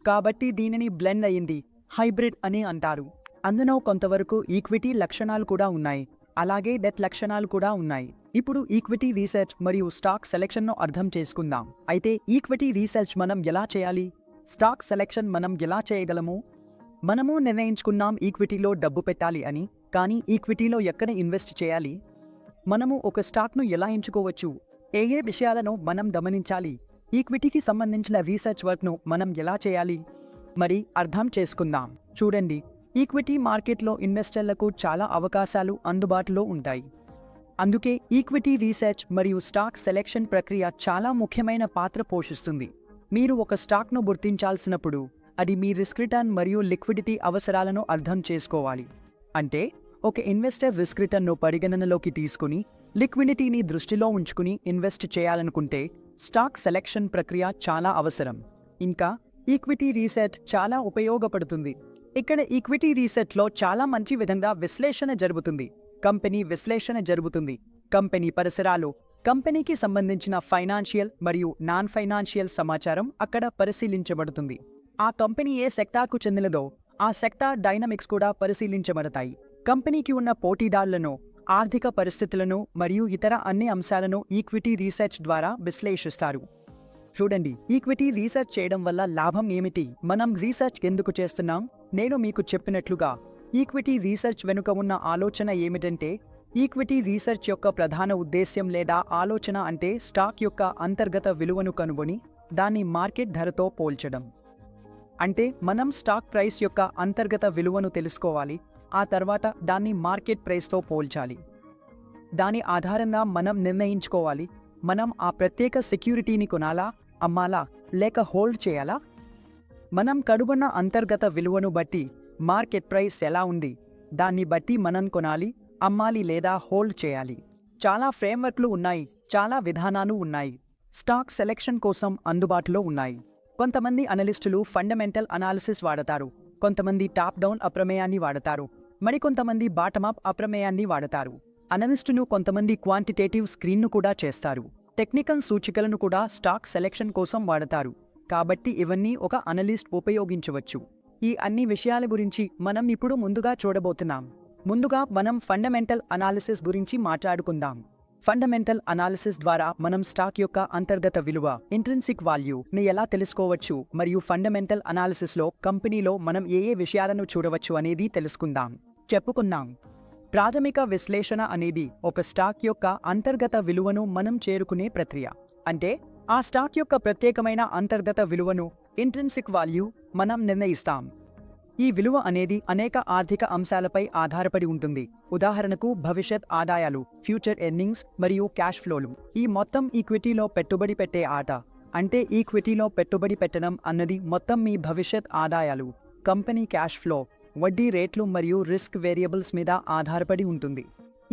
కాబట్టి దీనిని బ్లెండ్ అయ్యింది, హైబ్రిడ్ అని అంటారు. అందులో కొంతవరకు ఈక్విటీ లక్షణాలు కూడా ఉన్నాయి, అలాగే డెట్ లక్షణాలు కూడా ఉన్నాయి. ఇప్పుడు ఈక్విటీ రీసెర్చ్ మరియు స్టాక్ సెలెక్షన్ను అర్థం చేసుకుందాం. అయితే ఈక్విటీ రీసెర్చ్ మనం ఎలా చేయాలి? స్టాక్ సెలెక్షన్ మనం ఎలా చేయగలము? మనము నిర్ణయించుకున్నాం ఈక్విటీలో డబ్బు పెట్టాలి అని, కానీ ఈక్విటీలో ఎక్కడ ఇన్వెస్ట్ చేయాలి? మనము ఒక స్టాక్ను ఎలా ఎంచుకోవచ్చు? ఏ విషయాలను మనం గమనించాలి? ఈక్విటీకి సంబంధించిన రీసెర్చ్ వర్క్ను మనం ఎలా చేయాలి? మరి అర్థం చేసుకుందాం. చూడండి, ఈక్విటీ మార్కెట్లో ఇన్వెస్టర్లకు చాలా అవకాశాలు అందుబాటులో ఉంటాయి. అందుకే ఈక్విటీ రీసెర్చ్ మరియు స్టాక్ సెలెక్షన్ ప్రక్రియ చాలా ముఖ్యమైన పాత్ర పోషిస్తుంది. మీరు ఒక స్టాక్ను గుర్తించాల్సినప్పుడు అది మీ రిస్క్ రిటర్న్ మరియు లిక్విడిటీ అవసరాలను అర్థం చేసుకోవాలి. అంటే ఒక ఇన్వెస్టర్ రిస్క్ రిటర్న్ను పరిగణనలోకి తీసుకుని లిక్విడిటీని దృష్టిలో ఉంచుకుని ఇన్వెస్ట్ చేయాలనుకుంటే స్టాక్ సెలెక్షన్ ప్రక్రియ చాలా అవసరం. ఇంకా ఈక్విటీ రీసెర్చ్ చాలా ఉపయోగపడుతుంది. ఇక్కడ ఈక్విటీ రీసెర్చ్లో చాలా మంచి విధంగా విశ్లేషణ జరుగుతుంది. కంపెనీ విశ్లేషణ జరుగుతుంది. కంపెనీ పరిసరాలు, కంపెనీకి సంబంధించిన ఫైనాన్షియల్ మరియు నాన్ ఫైనాన్షియల్ సమాచారం అక్కడ పరిశీలించబడుతుంది. ఆ కంపెనీ ఏ సెక్టార్కు చెందినదో ఆ సెక్టార్ డైనమిక్స్ కూడా పరిశీలించబడతాయి. కంపెనీకి ఉన్న పోటీదారులను, ఆర్థిక పరిస్థితులను మరియు ఇతర అన్ని అంశాలను ఈక్విటీ రీసెర్చ్ ద్వారా విశ్లేషిస్తారు. చూడండి, ఈక్విటీ రీసెర్చ్ చేయడం వల్ల లాభం ఏమిటి? మనం రీసెర్చ్ ఎందుకు చేస్తున్నాం? నేను మీకు చెప్పినట్లుగా ఈక్విటీ రీసెర్చ్ వెనుక ఉన్న ఆలోచన ఏమిటంటే, ఈక్విటీ రీసెర్చ్ యొక్క ప్రధాన ఉద్దేశ్యం లేదా ఆలోచన అంటే స్టాక్ యొక్క అంతర్గత విలువను కనుగొని దాన్ని మార్కెట్ ధరతో పోల్చడం. అంటే మనం స్టాక్ ప్రైస్ యొక్క అంతర్గత విలువను తెలుసుకోవాలి, ఆ తర్వాత దాన్ని మార్కెట్ ప్రైస్తో పోల్చాలి. దాని ఆధారంగా మనం నిర్ణయించుకోవాలి, మనం ఆ ప్రత్యేక సెక్యూరిటీని కొనాలా, అమ్మాలా లేక హోల్డ్ చేయాలా. మనం కనుగొన్న అంతర్గత విలువను బట్టి మార్కెట్ ప్రైస్ ఎలా ఉంది, దాన్ని బట్టి మనం కొనాలి, అమ్మాలి లేదా హోల్డ్ చేయాలి. చాలా ఫ్రేమ్వర్క్లు ఉన్నాయి, చాలా విధానాలు ఉన్నాయి. స్టాక్ సెలెక్షన్ కోసం అందుబాటులో ఉన్నాయి. కొంతమంది అనలిస్టులు ఫండమెంటల్ అనాలిసిస్ వాడతారు, కొంతమంది టాప్ డౌన్ అప్రమేయాన్ని వాడతారు, మరికొంతమంది బాటమప్ అప్రమేయాన్ని వాడతారు. అనలిస్టులు కొంతమంది క్వాంటిటేటివ్ స్క్రీన్ను కూడా చేస్తారు. టెక్నికల్ సూచికలను కూడా స్టాక్ సెలెక్షన్ కోసం వాడతారు. కాబట్టి ఇవన్నీ ఒక అనలిస్ట్ ఉపయోగించవచ్చు. ఈ అన్ని విషయాల గురించి మనం ఇప్పుడు ముందుగా చూడబోతున్నాం. ముందుగా మనం ఫండమెంటల్ అనాలిసిస్ గురించి మాట్లాడుకుందాం. ఫండమెంటల్ అనాలిసిస్ ద్వారా మనం స్టాక్ యొక్క అంతర్గత విలువ ఇంట్రిన్సిక్ వాల్యూని ఎలా తెలుసుకోవచ్చు మరియు ఫండమెంటల్ అనాలిసిస్లో కంపెనీలో మనం ఏ విషయాలను చూడవచ్చు అనేది తెలుసుకుందాం. చెప్పుకున్నాం, ప్రాథమిక విశ్లేషణ అనేది ఒక స్టాక్ యొక్క అంతర్గత విలువను మనం చేరుకునే ప్రక్రియ. అంటే ఆ స్టాక్ యొక్క ప్రత్యేకమైన అంతర్గత విలువను ఇంట్రిన్సిక్ వాల్యూ మనం నిర్ణయిస్తాం. ఈ విలువ అనేది అనేక ఆర్థిక అంశాలపై ఆధారపడి ఉంటుంది. ఉదాహరణకు భవిష్యత్ ఆదాయాలు, ఫ్యూచర్ ఎర్నింగ్స్ మరియు క్యాష్ ఫ్లోలు. ఈ మొత్తం ఈక్విటీలో పెట్టుబడి పెట్టే ఆట. అంటే ఈక్విటీలో పెట్టుబడి పెట్టడం అన్నది మొత్తం మీ భవిష్యత్ ఆదాయాలు, కంపెనీ క్యాష్ ఫ్లో, వడ్డీ రేట్లు మరియు రిస్క్ వేరియబుల్స్ మీద ఆధారపడి ఉంటుంది.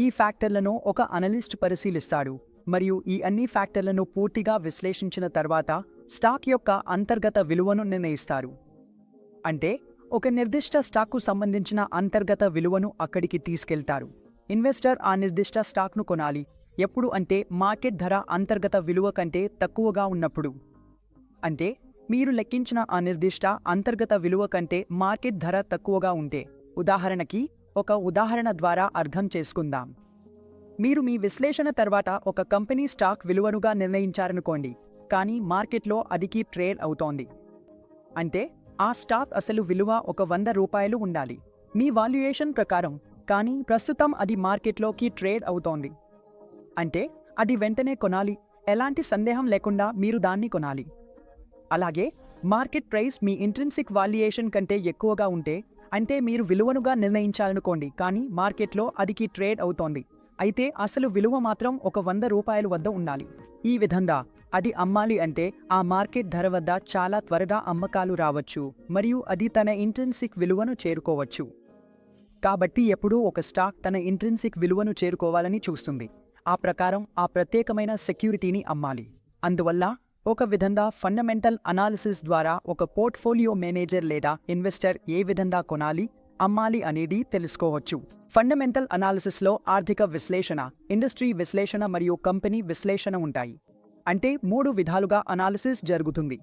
ఈ ఫ్యాక్టర్లను ఒక అనలిస్ట్ పరిశీలిస్తాడు మరియు ఈ అన్ని ఫ్యాక్టర్లను పూర్తిగా విశ్లేషించిన తర్వాత స్టాక్ యొక్క అంతర్గత విలువను నిర్ణయిస్తారు. అంటే ఒక నిర్దిష్ట స్టాక్కు సంబంధించిన అంతర్గత విలువను అక్కడికి తీసుకెళ్తారు. ఇన్వెస్టర్ ఆ నిర్దిష్ట స్టాక్ను కొనాలి. ఎప్పుడు అంటే మార్కెట్ ధర అంతర్గత విలువ కంటే తక్కువగా ఉన్నప్పుడు. అంటే మీరు లెక్కించిన ఆ నిర్దిష్ట అంతర్గత విలువ కంటే మార్కెట్ ధర తక్కువగా ఉంటే. ఉదాహరణకి ఒక ఉదాహరణ ద్వారా అర్థం చేసుకుందాం. మీరు మీ విశ్లేషణ తర్వాత ఒక కంపెనీ స్టాక్ విలువనుగా నిర్ణయించారనుకోండి, కానీ మార్కెట్లో అదికి ట్రేడ్ అవుతోంది. అంటే ఆ స్టాక్ అసలు విలువ ఒక 100 రూపాయలు ఉండాలి మీ వాల్యుయేషన్ ప్రకారం, కానీ ప్రస్తుతం అది మార్కెట్లోకి ట్రేడ్ అవుతోంది. అంటే అది వెంటనే కొనాలి, ఎలాంటి సందేహం లేకుండా మీరు దాన్ని కొనాలి. అలాగే మార్కెట్ ప్రైస్ మీ ఇంట్రిన్సిక్ వాల్యుయేషన్ కంటే ఎక్కువగా ఉంటే, అంటే మీరు విలువనుగా నిర్ణయించాలనుకోండి కానీ మార్కెట్లో అదికి ట్రేడ్ అవుతోంది, అయితే అసలు విలువ మాత్రం ఒక 100 రూపాయలు వద్ద ఉండాలి. ఈ విధంగా అది అమ్మాలి అంటే ఆ మార్కెట్ ధర వద్ద చాలా త్వరగా అమ్మకాలు రావచ్చు మరియు అది తన ఇంట్రిన్సిక్ విలువను చేరుకోవచ్చు. కాబట్టి ఎప్పుడూ ఒక స్టాక్ తన ఇంట్రిన్సిక్ విలువను చేరుకోవాలని చూస్తుంది. ఆ ప్రకారం ఆ ప్రత్యేకమైన సెక్యూరిటీని అమ్మాలి. అందువల్ల ఒక విధంగా ఫండమెంటల్ అనాలిసిస్ ద్వారా ఒక పోర్ట్ఫోలియో మేనేజర్ లేదా ఇన్వెస్టర్ ఏ విధంగా కొనాలి, అమ్మాలి అనేది తెలుసుకోవచ్చు. ఫండమెంటల్ అనాలిసిస్లో ఆర్థిక విశ్లేషణ, ఇండస్ట్రీ విశ్లేషణ మరియు కంపెనీ విశ్లేషణ ఉంటాయి. అంటే 3 విధాలుగా అనాలిసిస్ జరుగుతుంది.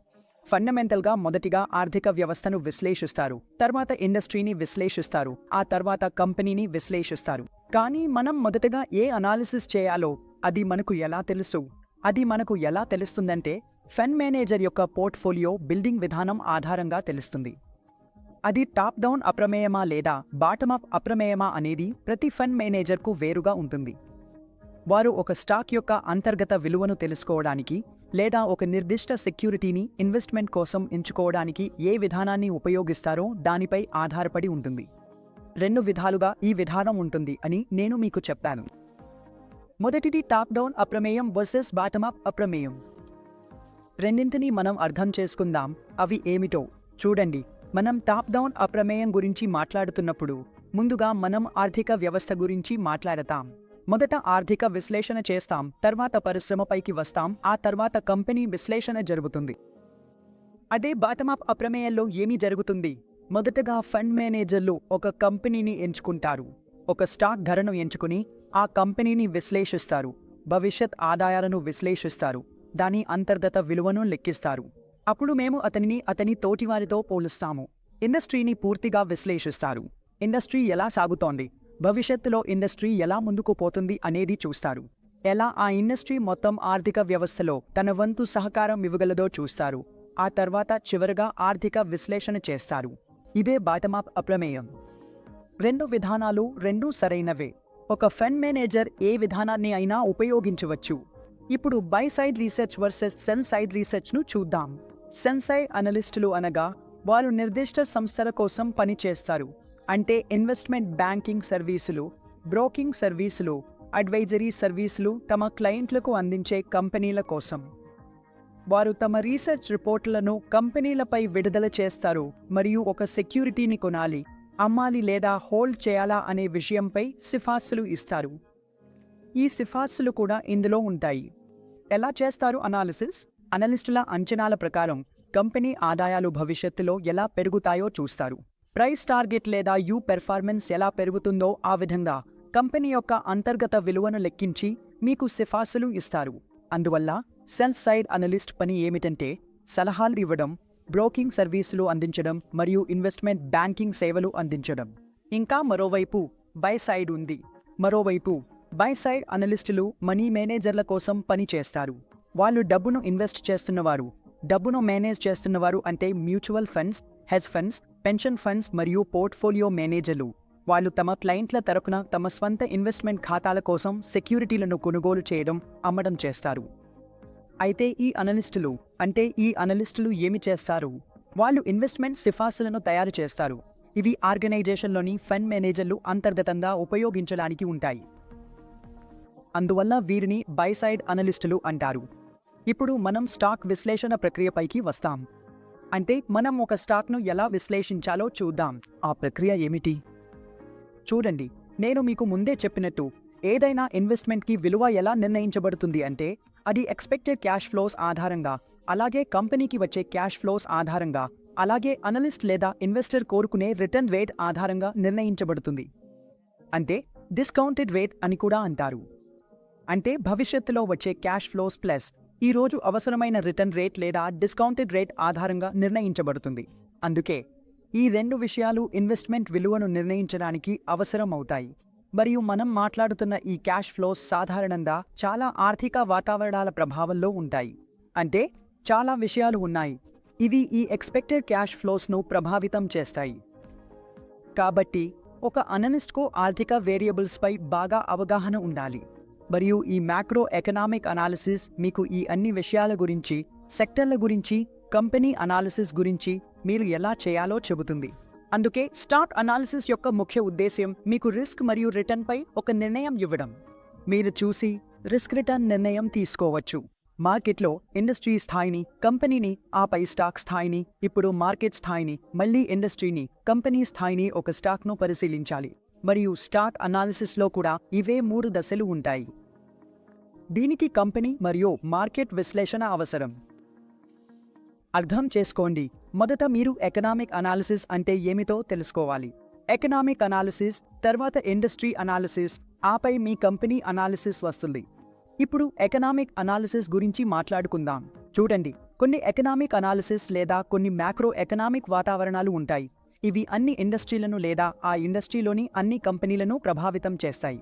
ఫండమెంటల్గా మొదటిగా ఆర్థిక వ్యవస్థను విశ్లేషిస్తారు, తర్వాత ఇండస్ట్రీని విశ్లేషిస్తారు, ఆ తర్వాత కంపెనీని విశ్లేషిస్తారు. కానీ మనం మొదటగా ఏ అనాలిసిస్ చేయాలో అది మనకు ఎలా తెలుసు? అది మనకు ఎలా తెలుస్తుందంటే ఫండ్ మేనేజర్ యొక్క పోర్ట్ఫోలియో బిల్డింగ్ విధానం ఆధారంగా తెలుస్తుంది. అది టాప్ డౌన్ అప్రమేయమా లేదా బాటమ్ అప్ అప్రమేయమా అనేది ప్రతి ఫండ్ మేనేజర్కు వేరుగా ఉంటుంది. వారు ఒక స్టాక్ యొక్క అంతర్గత విలువను తెలుసుకోవడానికి లేదా ఒక నిర్దిష్ట సెక్యూరిటీని ఇన్వెస్ట్మెంట్ కోసం ఎంచుకోవడానికి ఏ విధానాన్ని ఉపయోగిస్తారో దానిపై ఆధారపడి ఉంటుంది. 2 విధాలుగా ఈ విధానం ఉంటుంది అని నేను మీకు చెప్పాను. మొదటిది టాప్ డౌన్ అప్రమేయం వర్సెస్ బాటమ్ అప్ అప్రమేయం. రెండింటినీ మనం అర్థం చేసుకుందాం. అవి ఏమిటో చూడండి. మనం టాప్ డౌన్ అప్రమేయం గురించి మాట్లాడుతున్నప్పుడు ముందుగా మనం ఆర్థిక వ్యవస్థ గురించి మాట్లాడతాం. మొదట ఆర్థిక విశ్లేషణ చేస్తాం, తర్వాత పరిశ్రమపైకి వస్తాం, ఆ తర్వాత కంపెనీ విశ్లేషణ జరుగుతుంది. అదే బాటమ్ అప్ అప్రమేయంలో ఏమి జరుగుతుంది? మొదటగా ఫండ్ మేనేజర్లు ఒక కంపెనీని ఎంచుకుంటారు. ఒక స్టాక్ ధరను ఎంచుకుని ఆ కంపెనీని విశ్లేషిస్తారు, భవిష్యత్ ఆదాయాలను విశ్లేషిస్తారు, దాని అంతర్గత విలువను లెక్కిస్తారు. అప్పుడు మేము అతని తోటివారితో పోలుస్తాము. ఇండస్ట్రీని పూర్తిగా విశ్లేషిస్తారు. ఇండస్ట్రీ ఎలా సాగుతోంది, భవిష్యత్తులో ఇండస్ట్రీ ఎలా ముందుకు పోతుంది అనేది చూస్తారు. ఎలా ఆ ఇండస్ట్రీ మొత్తం ఆర్థిక వ్యవస్థలో తన వంతు సహకారం ఇవ్వగలదో చూస్తారు. ఆ తర్వాత చివరగా ఆర్థిక విశ్లేషణ చేస్తారు. ఇదే బాటమ్ అప్ అప్రమేయం. 2 విధానాలు రెండూ సరైనవే. ఒక ఫండ్ మేనేజర్ ఏ విధానాన్ని అయినా ఉపయోగించవచ్చు. ఇప్పుడు buy side research versus sell side రీసెర్చ్ను చూద్దాం. సెల్ సైడ్ అనలిస్టులు అనగా వారు నిర్దిష్ట సంస్థల కోసం పనిచేస్తారు. అంటే ఇన్వెస్ట్మెంట్ బ్యాంకింగ్ సర్వీసులు, బ్రోకింగ్ సర్వీసులు, అడ్వైజరీ సర్వీసులు తమ క్లయింట్లకు అందించే కంపెనీల కోసం. వారు తమ రీసెర్చ్ రిపోర్టులను కంపెనీలపై విడుదల చేస్తారు మరియు ఒక సెక్యూరిటీని కొనాలి, అమ్మాలి లేదా హోల్డ్ చేయాలా అనే విషయంపై సిఫార్సులు ఇస్తారు. ఈ సిఫార్సులు కూడా ఇందులో ఉంటాయి. ఎలా చేస్తారు అనాలిసిస్? అనలిస్టుల అంచనాల ప్రకారం కంపెనీ ఆదాయాలు భవిష్యత్తులో ఎలా పెరుగుతాయో చూస్తారు. ప్రైస్ టార్గెట్ లేదా యూ పెర్ఫార్మెన్స్ ఎలా పెరుగుతుందో ఆ విధంగా కంపెనీ యొక్క అంతర్గత విలువను లెక్కించి మీకు సిఫార్సులు ఇస్తారు. అందువల్ల సెల్ సైడ్ అనలిస్ట్ పని ఏమిటంటే సలహాలు ఇవ్వడం, బ్రోకింగ్ సర్వీసులు అందించడం మరియు ఇన్వెస్ట్మెంట్ బ్యాంకింగ్ సేవలు అందించడం. ఇంకా మరోవైపు బై సైడ్ ఉంది. బై సైడ్ అనలిస్టులు మనీ మేనేజర్ల కోసం పని చేస్తారు. వాళ్ళు డబ్బును ఇన్వెస్ట్ చేస్తున్నవారు, డబ్బును మేనేజ్ చేస్తున్నవారు అంటే mutual funds, hedge funds, pension funds మరియు పోర్ట్ఫోలియో మేనేజర్లు. వాళ్ళు తమ క్లయింట్ల తరపున తమ స్వంత ఇన్వెస్ట్మెంట్ ఖాతాల కోసం సెక్యూరిటీలను కొనుగోలు చేయడం, అమ్మడం చేస్తారు. అయితే ఈ అనలిస్టులు ఏమి చేస్తారు? వాళ్ళు ఇన్వెస్ట్మెంట్ సిఫార్సులను తయారు చేస్తారు. ఇవి ఆర్గనైజేషన్లోని ఫండ్ మేనేజర్లు అంతర్గతంగా ఉపయోగించడానికి ఉంటాయి. అందువల్ల వీరిని బై సైడ్ అనలిస్టులు అంటారు. ఇప్పుడు మనం స్టాక్ విశ్లేషణ ప్రక్రియపైకి వస్తాం. అంటే మనం ఒక స్టాక్ను ఎలా విశ్లేషించాలో చూద్దాం. ఆ ప్రక్రియ ఏమిటి? చూడండి, నేను మీకు ముందే చెప్పినట్టు ఏదైనా ఇన్వెస్ట్మెంట్కి విలువ ఎలా నిర్ణయించబడుతుంది అంటే అది ఎక్స్పెక్టెడ్ క్యాష్ ఫ్లోస్ ఆధారంగా, అలాగే కంపెనీకి వచ్చే క్యాష్ ఫ్లోస్ ఆధారంగా, అలాగే అనలిస్ట్ లేదా ఇన్వెస్టర్ కోరుకునే రిటర్న్ రేట్ ఆధారంగా నిర్ణయించబడుతుంది. అంటే డిస్కౌంటెడ్ రేట్ అని కూడా అంటారు. అంటే భవిష్యత్తులో వచ్చే క్యాష్ ఫ్లోస్ ప్లస్ ఈ రోజు అవసరమైన రిటర్న్ రేట్ లేదా డిస్కౌంటెడ్ రేట్ ఆధారంగా నిర్ణయించబడుతుంది. అందుకే ఈ రెండు విషయాలు ఇన్వెస్ట్మెంట్ విలువను నిర్ణయించడానికి అవసరం అవుతాయి. మరియు మనం మాట్లాడుతున్న ఈ క్యాష్ ఫ్లోస్ సాధారణంగా చాలా ఆర్థిక వాతావరణాల ప్రభావంలో ఉంటాయి. అంటే చాలా విషయాలు ఉన్నాయి, ఇవి ఈ ఎక్స్పెక్టెడ్ క్యాష్ ఫ్లోస్ను ప్రభావితం చేస్తాయి. కాబట్టి ఒక అనలిస్ట్కు ఆర్థిక వేరియబుల్స్పై బాగా అవగాహన ఉండాలి. మరియు ఈ మ్యాక్రో ఎకనామిక్ అనాలిసిస్ మీకు ఈ అన్ని విషయాల గురించి, సెక్టర్ల గురించి, కంపెనీ అనాలిసిస్ గురించి మీరు ఎలా చేయాలో చెబుతుంది. అందుకే స్టాక్ అనాలిసిస్ యొక్క ముఖ్య ఉద్దేశ్యం మీకు రిస్క్ మరియు రిటర్న్పై ఒక నిర్ణయం ఇవ్వడం. మీరు చూసి రిస్క్ రిటర్న్ నిర్ణయం తీసుకోవచ్చు. మార్కెట్లో ఇండస్ట్రీ స్థాయిని, కంపెనీని, ఆపై స్టాక్ స్థాయిని, ఇప్పుడు మార్కెట్ స్థాయిని, మళ్ళీ ఇండస్ట్రీని, కంపెనీ స్థాయిని ఒక స్టాక్ను పరిశీలించాలి. మరియు స్టాక్ అనాలిసిస్లో కూడా ఇవే 3 దశలు ఉంటాయి. దీనికి కంపెనీ మరియు మార్కెట్ విశ్లేషణ అవసరం. అర్థం చేసుకోండి. మొదట మీరు ఎకనామిక్ అనాలిసిస్ అంటే ఏమిటో తెలుసుకోవాలి. ఎకనామిక్ అనాలిసిస్, తర్వాత ఇండస్ట్రీ అనాలిసిస్, ఆపై మీ కంపెనీ అనాలిసిస్ వస్తుంది. ఇప్పుడు ఎకనామిక్ అనాలిసిస్ గురించి మాట్లాడుకుందాం. చూడండి, కొన్ని ఎకనామిక్ అనాలిసిస్ లేదా కొన్ని మ్యాక్రో ఎకనామిక్ వాతావరణాలు ఉంటాయి. ఇవి అన్ని ఇండస్ట్రీలను లేదా ఆ ఇండస్ట్రీలోని అన్ని కంపెనీలను ప్రభావితం చేస్తాయి.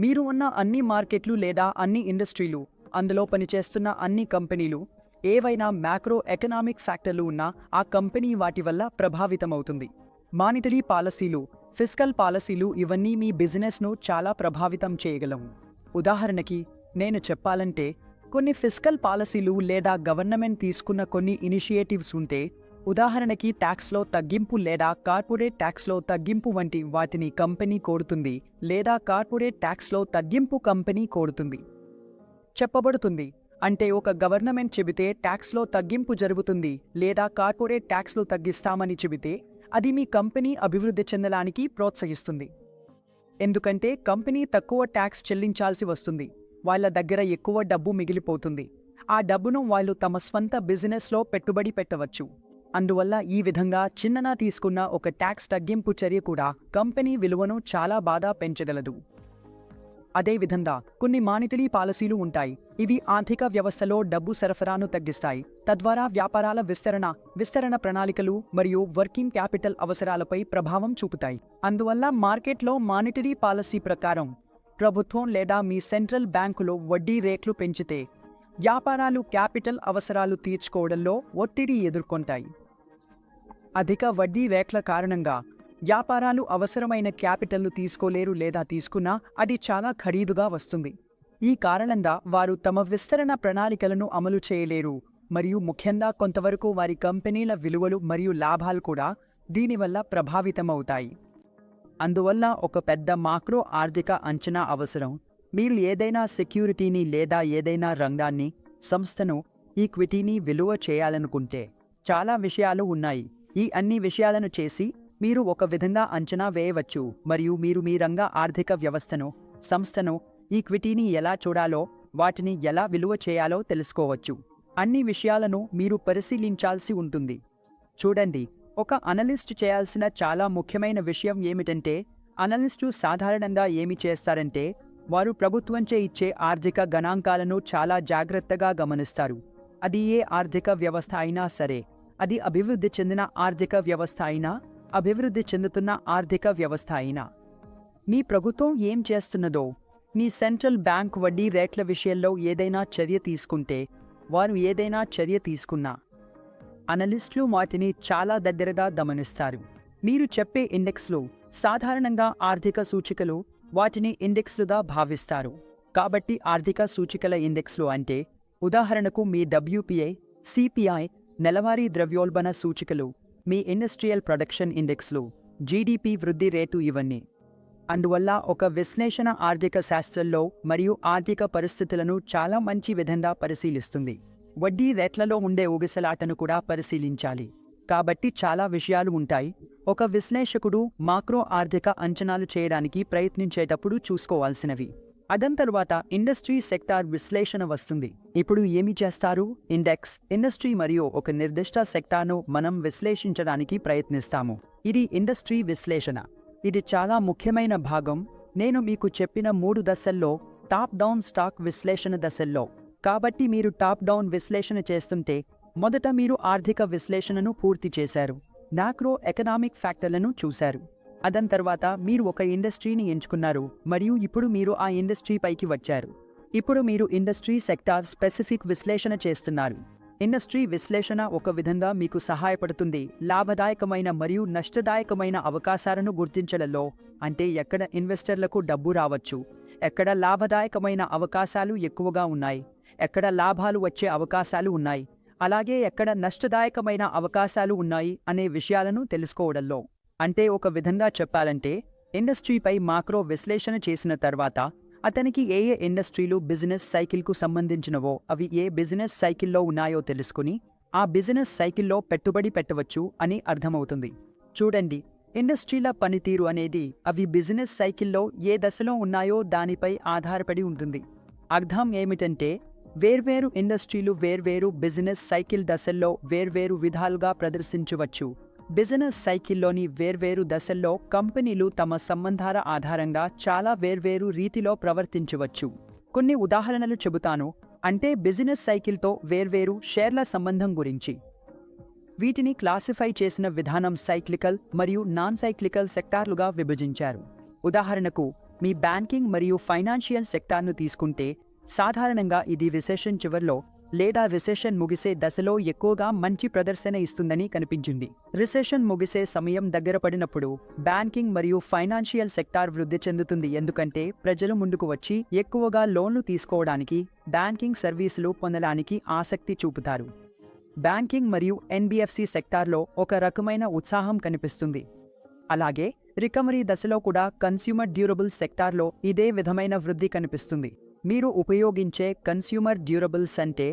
మీరు ఉన్న అన్ని మార్కెట్లు లేదా అన్ని ఇండస్ట్రీలు, అందులో పనిచేస్తున్న అన్ని కంపెనీలు, ఏవైనా మ్యాక్రో ఎకనామిక్ ఫ్యాక్టర్లు ఉన్నా ఆ కంపెనీ వాటి వల్ల ప్రభావితమవుతుంది. మానిటరీ పాలసీలు, ఫిస్కల్ పాలసీలు ఇవన్నీ మీ బిజినెస్ను చాలా ప్రభావితం చేయగలవు. ఉదాహరణకి నేను చెప్పాలంటే, కొన్ని ఫిస్కల్ పాలసీలు లేదా గవర్నమెంట్ తీసుకున్న కొన్ని ఇనిషియేటివ్స్ ఉంటే, ఉదాహరణకి ట్యాక్స్లో తగ్గింపు లేదా కార్పొరేట్ ట్యాక్స్లో తగ్గింపు వంటి వాటిని కంపెనీ కోరుతుంది, లేదా కార్పొరేట్ ట్యాక్స్లో తగ్గింపు కంపెనీ కోరుతుంది. చెప్పబడుతుంది అంటే ఒక గవర్నమెంట్ చెబితే ట్యాక్స్లో తగ్గింపు జరుగుతుంది లేదా కార్పొరేట్ ట్యాక్స్లు తగ్గిస్తామని చెబితే అది మీ కంపెనీ అభివృద్ధి చెందడానికి ప్రోత్సహిస్తుంది. ఎందుకంటే కంపెనీ తక్కువ ట్యాక్స్ చెల్లించాల్సి వస్తుంది, వాళ్ళ దగ్గర ఎక్కువ డబ్బు మిగిలిపోతుంది. ఆ డబ్బును వాళ్ళు తమ స్వంత బిజినెస్లో పెట్టుబడి పెట్టవచ్చు. అందువల్ల ఈ విధంగా చిన్ననా తీసుకున్న ఒక ట్యాక్స్ తగ్గింపు చర్య కూడా కంపెనీ విలువను చాలా బాగా పెంచగలదు. అదేవిధంగా కొన్ని మానిటరీ పాలసీలు ఉంటాయి. ఇవి ఆర్థిక వ్యవస్థలో డబ్బు సరఫరాను తగ్గిస్తాయి, తద్వారా వ్యాపారాల విస్తరణ ప్రణాళికలు మరియు వర్కింగ్ క్యాపిటల్ అవసరాలపై ప్రభావం చూపుతాయి. అందువల్ల మార్కెట్లో మానిటరీ పాలసీ ప్రకారం ప్రభుత్వం లేదా మీ సెంట్రల్ బ్యాంకులో వడ్డీ రేట్లు పెంచితే వ్యాపారాలు క్యాపిటల్ అవసరాలు తీర్చుకోవడంలో ఒత్తిడి ఎదుర్కొంటాయి. అధిక వడ్డీ రేట్ల కారణంగా వ్యాపారాలు అవసరమైన క్యాపిటల్ను తీసుకోలేరు లేదా తీసుకున్నా అది చాలా ఖరీదుగా వస్తుంది. ఈ కారణంగా వారు తమ విస్తరణ ప్రణాళికలను అమలు చేయలేరు మరియు ముఖ్యంగా కొంతవరకు వారి కంపెనీల విలువలు మరియు లాభాలు కూడా దీనివల్ల ప్రభావితమవుతాయి. అందువల్ల ఒక పెద్ద మాక్రో ఆర్థిక అంచనా అవసరం. మీరు ఏదైనా సెక్యూరిటీని లేదా ఏదైనా రంగాన్ని, సంస్థను, ఈక్విటీని విలువ చేయాలనుకుంటే చాలా విషయాలు ఉన్నాయి. ఈ అన్ని విషయాలను చేసి మీరు ఒక విధంగా అంచనా వేయవచ్చు మరియు మీరు మీ రంగ ఆర్థిక వ్యవస్థను, సంస్థను, ఈక్విటీని ఎలా చూడాలో, వాటిని ఎలా విలువ చేయాలో తెలుసుకోవచ్చు. అన్ని విషయాలను మీరు పరిశీలించాల్సి ఉంటుంది. చూడండి, ఒక అనలిస్ట్ చేయాల్సిన చాలా ముఖ్యమైన విషయం ఏమిటంటే, అనలిస్టు సాధారణంగా ఏమి చేస్తారంటే వారు ప్రభుత్వంచే ఇచ్చే ఆర్థిక గణాంకాలను చాలా జాగ్రత్తగా గమనిస్తారు. అది ఏ ఆర్థిక వ్యవస్థ అయినా సరే. అది అభివృద్ధి చెందిన ఆర్థిక వ్యవస్థ అయినా, అభివృద్ధి చెందుతున్న ఆర్థిక వ్యవస్థ అయినా. మీ ప్రభుత్వం ఏం చేస్తున్నదో, మీ సెంట్రల్ బ్యాంక్ వడ్డీ రేట్ల విషయంలో ఏదైనా చర్య తీసుకుంటే, వారు ఏదైనా చర్య తీసుకున్నా అనలిస్టులు వాటిని చాలా దగ్గరగా గమనిస్తారు. మీరు చెప్పే ఇండెక్స్లు సాధారణంగా ఆర్థిక సూచికలు, వాటిని ఇండెక్స్లుగా భావిస్తారు. కాబట్టి ఆర్థిక సూచికల ఇండెక్స్లు అంటే ఉదాహరణకు మీ WPI, CPI, నెలవారీ ద్రవ్యోల్బణ సూచికలు, మీ ఇండస్ట్రియల్ ప్రొడక్షన్ ఇండెక్స్లు, GDP వృద్ధి రేటు ఇవన్నీ. అందువల్ల ఒక విశ్లేషణ ఆర్థిక శాస్త్రంలో మరియు ఆర్థిక పరిస్థితులను చాలా మంచి విధంగా పరిశీలిస్తుంది. వడ్డీ రేట్లలో ఉండే ఊగిసలాటను కూడా పరిశీలించాలి. కాబట్టి చాలా విషయాలు ఉంటాయి. ఒక విశ్లేషకుడు మాక్రో ఆర్థిక అంచనాలు చేయడానికి ప్రయత్నించేటప్పుడు చూసుకోవాల్సినవి. అదంతర్వాత ఇండస్ట్రీ సెక్టార్ విశ్లేషణ వస్తుంది. ఇప్పుడు ఏమి చేస్తారు? ఇండస్ట్రీ మరియు ఒక నిర్దిష్ట సెక్టార్ను మనం విశ్లేషించడానికి ప్రయత్నిస్తాము. ఇది ఇండస్ట్రీ విశ్లేషణ. ఇది చాలా ముఖ్యమైన భాగం. నేను మీకు చెప్పిన 3 దశల్లో టాప్ డౌన్ స్టాక్ విశ్లేషణ దశల్లో. కాబట్టి మీరు టాప్ డౌన్ విశ్లేషణ చేస్తుంటే మొదట మీరు ఆర్థిక విశ్లేషణను పూర్తి చేశారు, మ్యాక్రో ఎకనామిక్ ఫ్యాక్టర్లను చూశారు. అదన్ తర్వాత మీరు ఒక ఇండస్ట్రీని ఎంచుకున్నారు మరియు ఇప్పుడు మీరు ఆ ఇండస్ట్రీ పైకి వచ్చారు. ఇప్పుడు మీరు ఇండస్ట్రీ సెక్టార్ స్పెసిఫిక్ విశ్లేషణ చేస్తున్నారు. ఇండస్ట్రీ విశ్లేషణ ఒక విధంగా మీకు సహాయపడుతుంది లాభదాయకమైన మరియు నష్టదాయకమైన అవకాశాలను గుర్తించడంలో. అంటే ఎక్కడ ఇన్వెస్టర్లకు డబ్బు రావచ్చు, ఎక్కడ లాభదాయకమైన అవకాశాలు ఎక్కువగా ఉన్నాయి, ఎక్కడ లాభాలు వచ్చే అవకాశాలు ఉన్నాయి, అలాగే ఎక్కడ నష్టదాయకమైన అవకాశాలు ఉన్నాయి అనే విషయాలను తెలుసుకోవడంలో. అంటే ఒక విధంగా చెప్పాలంటే ఇండస్ట్రీపై మాక్రో విశ్లేషణ చేసిన తర్వాత అతనికి ఏ ఇండస్ట్రీలు బిజినెస్ సైకిల్కు సంబంధించినవో అవి ఏ బిజినెస్ సైకిల్లో ఉన్నాయో తెలుసుకుని ఆ బిజినెస్ సైకిల్లో పెట్టుబడి పెట్టవచ్చు అని అర్థమవుతుంది. చూడండి, ఇండస్ట్రీల పనితీరు అనేది అవి బిజినెస్ సైకిల్లో ఏ దశలో ఉన్నాయో దానిపై ఆధారపడి ఉంటుంది. అర్థం ఏమిటంటే వేర్వేరు ఇండస్ట్రీలు వేర్వేరు బిజినెస్ సైకిల్ దశల్లో వేర్వేరు విధాలుగా ప్రదర్శించవచ్చు. బిజినెస్ సైకిల్లోని వేర్వేరు దశల్లో కంపెనీలు తమ సంబంధాల ఆధారంగా చాలా వేర్వేరు రీతిలో ప్రవర్తించవచ్చు. కొన్ని ఉదాహరణలు చెబుతాను. అంటే బిజినెస్ సైకిల్తో వేర్వేరు షేర్ల సంబంధం గురించి. వీటిని క్లాసిఫై చేసిన విధానం సైక్లికల్ మరియు నాన్ సైక్లికల్ సెక్టార్లుగా విభజించారు. ఉదాహరణకు మీ బ్యాంకింగ్ మరియు ఫైనాన్షియల్ సెక్టార్ను తీసుకుంటే సాధారణంగా ఇది రిసెషన్ చివర్లో లేదా రిసెషన్ ముగిసే దశలో ఎక్కువగా మంచి ప్రదర్శన ఇస్తుందని కనిపించింది. రిసెషన్ ముగిసే సమయం దగ్గర పడినప్పుడు బ్యాంకింగ్ మరియు ఫైనాన్షియల్ సెక్టార్ వృద్ధి చెందుతుంది. ఎందుకంటే ప్రజలు ముందుకు వచ్చి ఎక్కువగా లోన్లు తీసుకోవడానికి, బ్యాంకింగ్ సర్వీసులు పొందడానికి ఆసక్తి చూపుతారు. బ్యాంకింగ్ మరియు NBFC సెక్టార్లో ఒక రకమైన ఉత్సాహం కనిపిస్తుంది. అలాగే రికవరీ దశలో కూడా కన్స్యూమర్ డ్యూరబుల్ సెక్టార్లో ఇదే విధమైన వృద్ధి కనిపిస్తుంది. మీరు ఉపయోగించే కన్స్యూమర్ డ్యూరబుల్స్ అంటే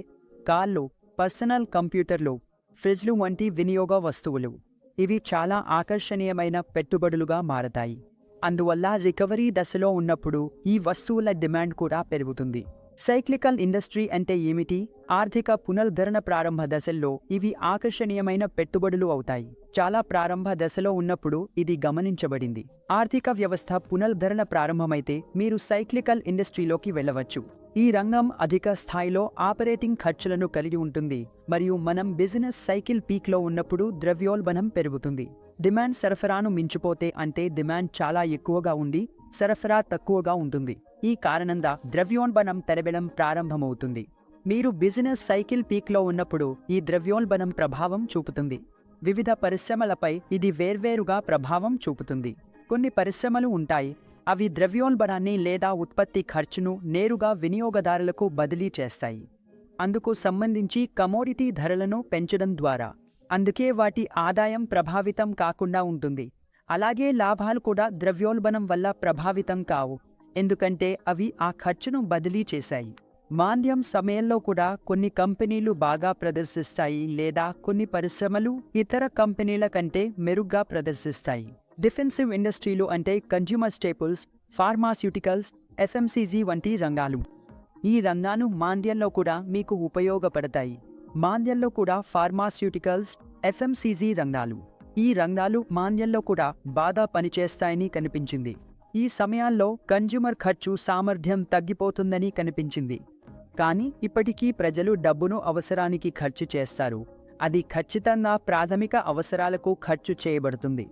కార్లు, పర్సనల్ కంప్యూటర్లు, ఫ్రిడ్జ్లు వంటి వినియోగ వస్తువులు. ఇవి చాలా ఆకర్షణీయమైన పెట్టుబడులుగా మారతాయి. అందువల్ల రికవరీ దశలో ఉన్నప్పుడు ఈ వస్తువుల డిమాండ్ కూడా పెరుగుతుంది. సైక్లికల్ ఇండస్ట్రీ అంటే ఏమిటి? ఆర్థిక పునరుద్ధరణ ప్రారంభ దశల్లో ఇవి ఆకర్షణీయమైన పెట్టుబడులు అవుతాయి. చాలా ప్రారంభ దశలో ఉన్నప్పుడు ఇది గమనించబడింది. ఆర్థిక వ్యవస్థ పునరుద్ధరణ ప్రారంభమైతే మీరు సైక్లికల్ ఇండస్ట్రీలోకి వెళ్ళవచ్చు. ఈ రంగం అధిక స్థాయిలో ఆపరేటింగ్ ఖర్చులను కలిగి ఉంటుంది మరియు మనం బిజినెస్ సైకిల్ పీక్లో ఉన్నప్పుడు ద్రవ్యోల్బణం పెరుగుతుంది. డిమాండ్ సరఫరాను మించిపోతే అంటే డిమాండ్ చాలా ఎక్కువగా ఉండి సరఫరా తక్కువగా ఉంటుంది. ఈ కారణంగా ద్రవ్యోల్బణం పెరగడం ప్రారంభమవుతుంది. మీరు బిజినెస్ సైకిల్ పీక్లో ఉన్నప్పుడు ఈ ద్రవ్యోల్బణం ప్రభావం చూపుతుంది. వివిధ పరిశ్రమలపై ఇది వేర్వేరుగా ప్రభావం చూపుతుంది. కొన్ని పరిశ్రమలు ఉంటాయి, అవి ద్రవ్యోల్బణాన్ని లేదా ఉత్పత్తి ఖర్చును నేరుగా వినియోగదారులకు బదిలీ చేస్తాయి. అందుకు సంబంధించి కమోడిటీ ధరలను పెంచడం ద్వారా. అందుకే వాటి ఆదాయం ప్రభావితం కాకుండా ఉంటుంది. అలాగే లాభాలు కూడా ద్రవ్యోల్బణం వల్ల ప్రభావితం కావు, ఎందుకంటే అవి ఆ ఖర్చును బదిలీ చేశాయి. మాంద్యం సమయంలో కూడా కొన్ని కంపెనీలు బాగా ప్రదర్శిస్తాయి లేదా కొన్ని పరిశ్రమలు ఇతర కంపెనీల కంటే మెరుగ్గా ప్రదర్శిస్తాయి. డిఫెన్సివ్ ఇండస్ట్రీలు అంటే కన్జ్యూమర్ స్టేపుల్స్, ఫార్మాస్యూటికల్స్, FMCG వంటి రంగాలు. ఈ రంగాలు మాంద్యంలో కూడా మీకు ఉపయోగపడతాయి. మాంద్యంలో కూడా ఫార్మాస్యూటికల్స్, FMCG రంగాలు. ఈ రంగాలు మాంద్యంలో కూడా బాగా పనిచేస్తాయని కనిపించింది. ఈ సమయాల్లో కన్జ్యూమర్ ఖర్చు సామర్థ్యం తగ్గిపోతుందని కనిపించింది. కానీ ఇప్పటికీ ప్రజలు డబ్బును అవసరానికి ఖర్చు చేస్తారు. అది ఖచ్చితంగా ప్రాథమిక అవసరాలకు ఖర్చు చేయబడుతుంది.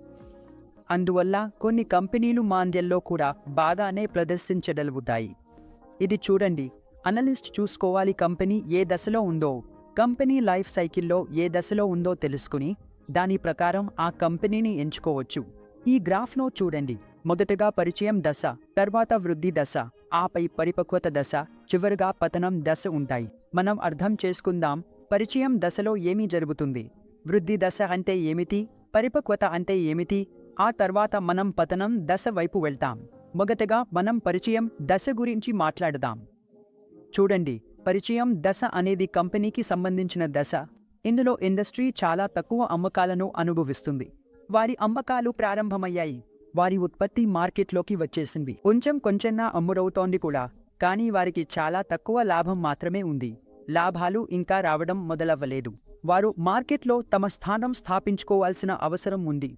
అందువల్ల కొన్ని కంపెనీలు మాంద్యంలో కూడా బాగానే ప్రదర్శించగలుగుతాయి. ఇది చూడండి, అనలిస్ట్ చూసుకోవాలి కంపెనీ ఏ దశలో ఉందో, కంపెనీ లైఫ్ సైకిల్లో ఏ దశలో ఉందో తెలుసుకుని దాని ప్రకారం ఆ కంపెనీని ఎంచుకోవచ్చు. ఈ గ్రాఫ్లో చూడండి, మొదటగా పరిచయం దశ, తర్వాత వృద్ధి దశ, ఆపై పరిపక్వత దశ, చివరిగా పతనం దశ ఉంటాయి. మనం అర్థం చేసుకుందాం, పరిచయం దశలో ఏమి జరుగుతుంది, వృద్ధి దశ అంటే ఏమిటి, పరిపక్వత అంటే ఏమిటి, ఆ తర్వాత మనం పతనం దశ వైపు వెళ్తాం. మొదటగా మనం పరిచయం దశ గురించి మాట్లాడదాం. చూడండి, పరిచయం దశ అనేది కంపెనీకి సంబంధించిన దశ. ఇందులో ఇండస్ట్రీ చాలా తక్కువ అమ్మకాలను అనుభవిస్తుంది. వారి అమ్మకాలు ప్రారంభమయ్యాయి, వారి ఉత్పత్తి మార్కెట్లోకి వచ్చేసింది, కొంచెంగా అమ్ముడవుతోంది కూడా, కానీ వారికి చాలా తక్కువ లాభం మాత్రమే ఉంది. లాభాలు ఇంకా రావడం మొదలవ్వలేదు. వారు మార్కెట్లో తమ స్థానం స్థాపించుకోవాల్సిన అవసరం ఉంది.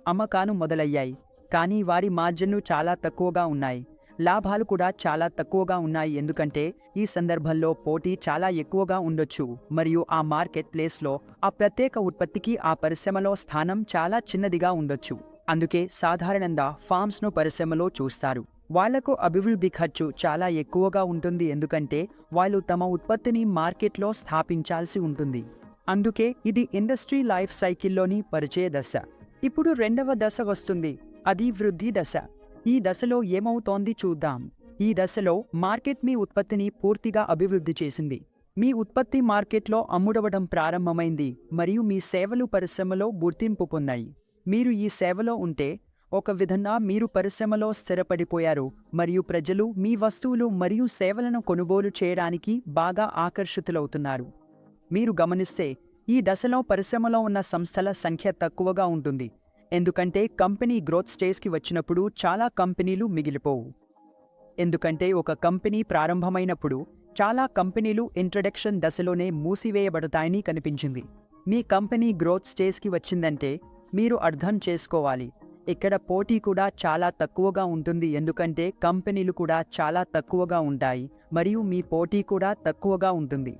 అమ్మకాలు మొదలయ్యాయి, కానీ వారి మార్జిన్లు చాలా తక్కువగా ఉన్నాయి. లాభాలు కూడా చాలా తక్కువగా ఉన్నాయి, ఎందుకంటే ఈ సందర్భంలో పోటీ చాలా ఎక్కువగా ఉండొచ్చు మరియు ఆ మార్కెట్ ప్లేస్లో ఆ ప్రత్యేక ఉత్పత్తికి ఆ పరిశ్రమలో స్థానం చాలా చిన్నదిగా ఉండొచ్చు. అందుకే సాధారణంగా ఫార్మ్స్ను పరిశ్రమలో చూస్తారు. వాళ్లకు అభివృద్ధి ఖర్చు చాలా ఎక్కువగా ఉంటుంది, ఎందుకంటే వాళ్ళు తమ ఉత్పత్తిని మార్కెట్లో స్థాపించాల్సి ఉంటుంది. అందుకే ఇది ఇండస్ట్రీ లైఫ్ సైకిల్లోని పరిచయ దశ. ఇప్పుడు రెండవ దశ వస్తుంది, అది వృద్ధి దశ. ఈ దశలో ఏమవుతోంది చూద్దాం. ఈ దశలో మార్కెట్ మీ ఉత్పత్తిని పూర్తిగా అభివృద్ధి చేసింది. మీ ఉత్పత్తి మార్కెట్లో అమ్ముడవడం ప్రారంభమైంది మరియు మీ సేవలు పరిశ్రమలో గుర్తింపు పొందాయి. మీరు ఈ సేవలో ఉంటే ఒక విధంగా మీరు పరిశ్రమలో స్థిరపడిపోయారు మరియు ప్రజలు మీ వస్తువులు మరియు సేవలను కొనుగోలు చేయడానికి బాగా ఆకర్షితులవుతున్నారు. మీరు గమనిస్తే ఈ దశలో పరిశ్రమలో ఉన్న సంస్థల సంఖ్య తక్కువగా ఉంటుంది, ఎందుకంటే కంపెనీ గ్రోత్ స్టేజ్కి వచ్చినప్పుడు చాలా కంపెనీలు మిగిలిపోవు. ఎందుకంటే ఒక కంపెనీ ప్రారంభమైనప్పుడు చాలా కంపెనీలు ఇంట్రడక్షన్ దశలోనే మూసివేయబడతాయని కనిపించింది. మీ కంపెనీ గ్రోత్ స్టేజ్కి వచ్చిందంటే మీరు అర్థం చేసుకోవాలి, ఇక్కడ పోటీ కూడా చాలా తక్కువగా ఉంటుంది, ఎందుకంటే కంపెనీలు కూడా చాలా తక్కువగా ఉంటాయి మరియు మీ పోటీ కూడా తక్కువగా ఉంటుంది.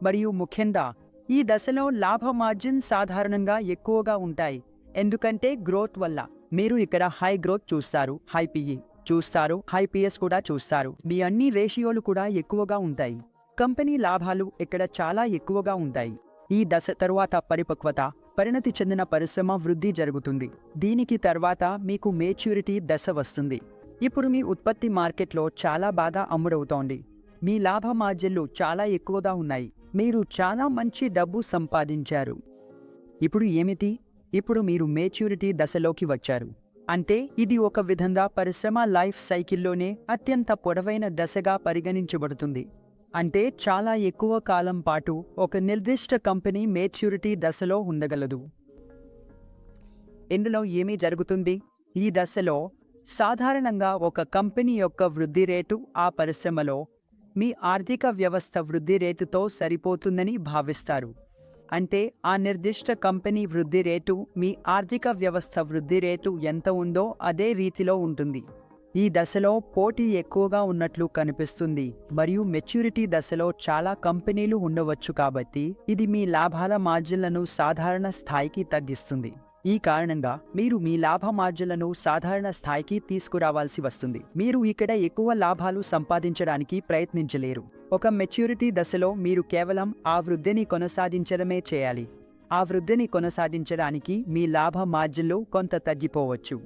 మరియు ముఖ్యంగా ఈ దశలో లాభ మార్జిన్ సాధారణంగా ఎక్కువగా ఉంటాయి, ఎందుకంటే గ్రోత్ వల్ల. మీరు ఇక్కడ హై గ్రోత్ చూస్తారు, హై పిఈ చూస్తారు, హై పిఎస్ కూడా చూస్తారు. మీ అన్ని రేషియోలు కూడా ఎక్కువగా ఉంటాయి. కంపెనీ లాభాలు ఇక్కడ చాలా ఎక్కువగా ఉంటాయి. ఈ దశ తరువాత పరిపక్వత, పరిణతి చెందిన పరిశ్రమ వృద్ధి జరుగుతుంది. దీనికి తర్వాత మీకు మేచ్యూరిటీ దశ వస్తుంది. ఇప్పుడు మీ ఉత్పత్తి మార్కెట్లో చాలా బాగా అమ్ముడవుతోంది. మీ లాభ మార్జిన్లు చాలా ఎక్కువగా ఉన్నాయి. మీరు చాలా మంచి డబ్బు సంపాదించారు. ఇప్పుడు ఏమిటి? ఇప్పుడు మీరు మేచ్యూరిటీ దశలోకి వచ్చారు. అంటే ఇది ఒక విధంగా పరిశ్రమ లైఫ్ సైకిల్లోనే అత్యంత పొడవైన దశగా పరిగణించబడుతుంది. అంటే చాలా ఎక్కువ కాలం పాటు ఒక నిర్దిష్ట కంపెనీ మేచ్యూరిటీ దశలో ఉండగలదు. ఇందులో ఏమి జరుగుతుంది? ఈ దశలో సాధారణంగా ఒక కంపెనీ యొక్క వృద్ధి రేటు ఆ పరిశ్రమలో మీ ఆర్థిక వ్యవస్థ వృద్ధి రేటుతో సరిపోతుందని భావిస్తారు. అంటే ఆ నిర్దిష్ట కంపెనీ వృద్ధి రేటు మీ ఆర్థిక వ్యవస్థ వృద్ధి రేటు ఎంత ఉందో అదే రీతిలో ఉంటుంది. ఈ దశలో పోటీ ఎక్కువగా ఉన్నట్లు కనిపిస్తుంది మరియు మెచ్యూరిటీ దశలో చాలా కంపెనీలు ఉండవచ్చు, కాబట్టి ఇది మీ లాభాల మార్జిన్లను సాధారణ స్థాయికి తగ్గిస్తుంది. ఈ కారణంగా మీరు మీ లాభ మార్జిన్లను సాధారణ స్థాయికి తీసుకురావాల్సి వస్తుంది. మీరు ఇక్కడ ఎక్కువ లాభాలు సంపాదించడానికి ప్రయత్నించలేరు. ఒక మెచ్యూరిటీ దశలో మీరు కేవలం ఆ వృద్ధిని కొనసాగించడమే చేయాలి. ఆ వృద్ధిని కొనసాగించడానికి మీ లాభ మార్జిన్లు కొంత తగ్గిపోవచ్చు.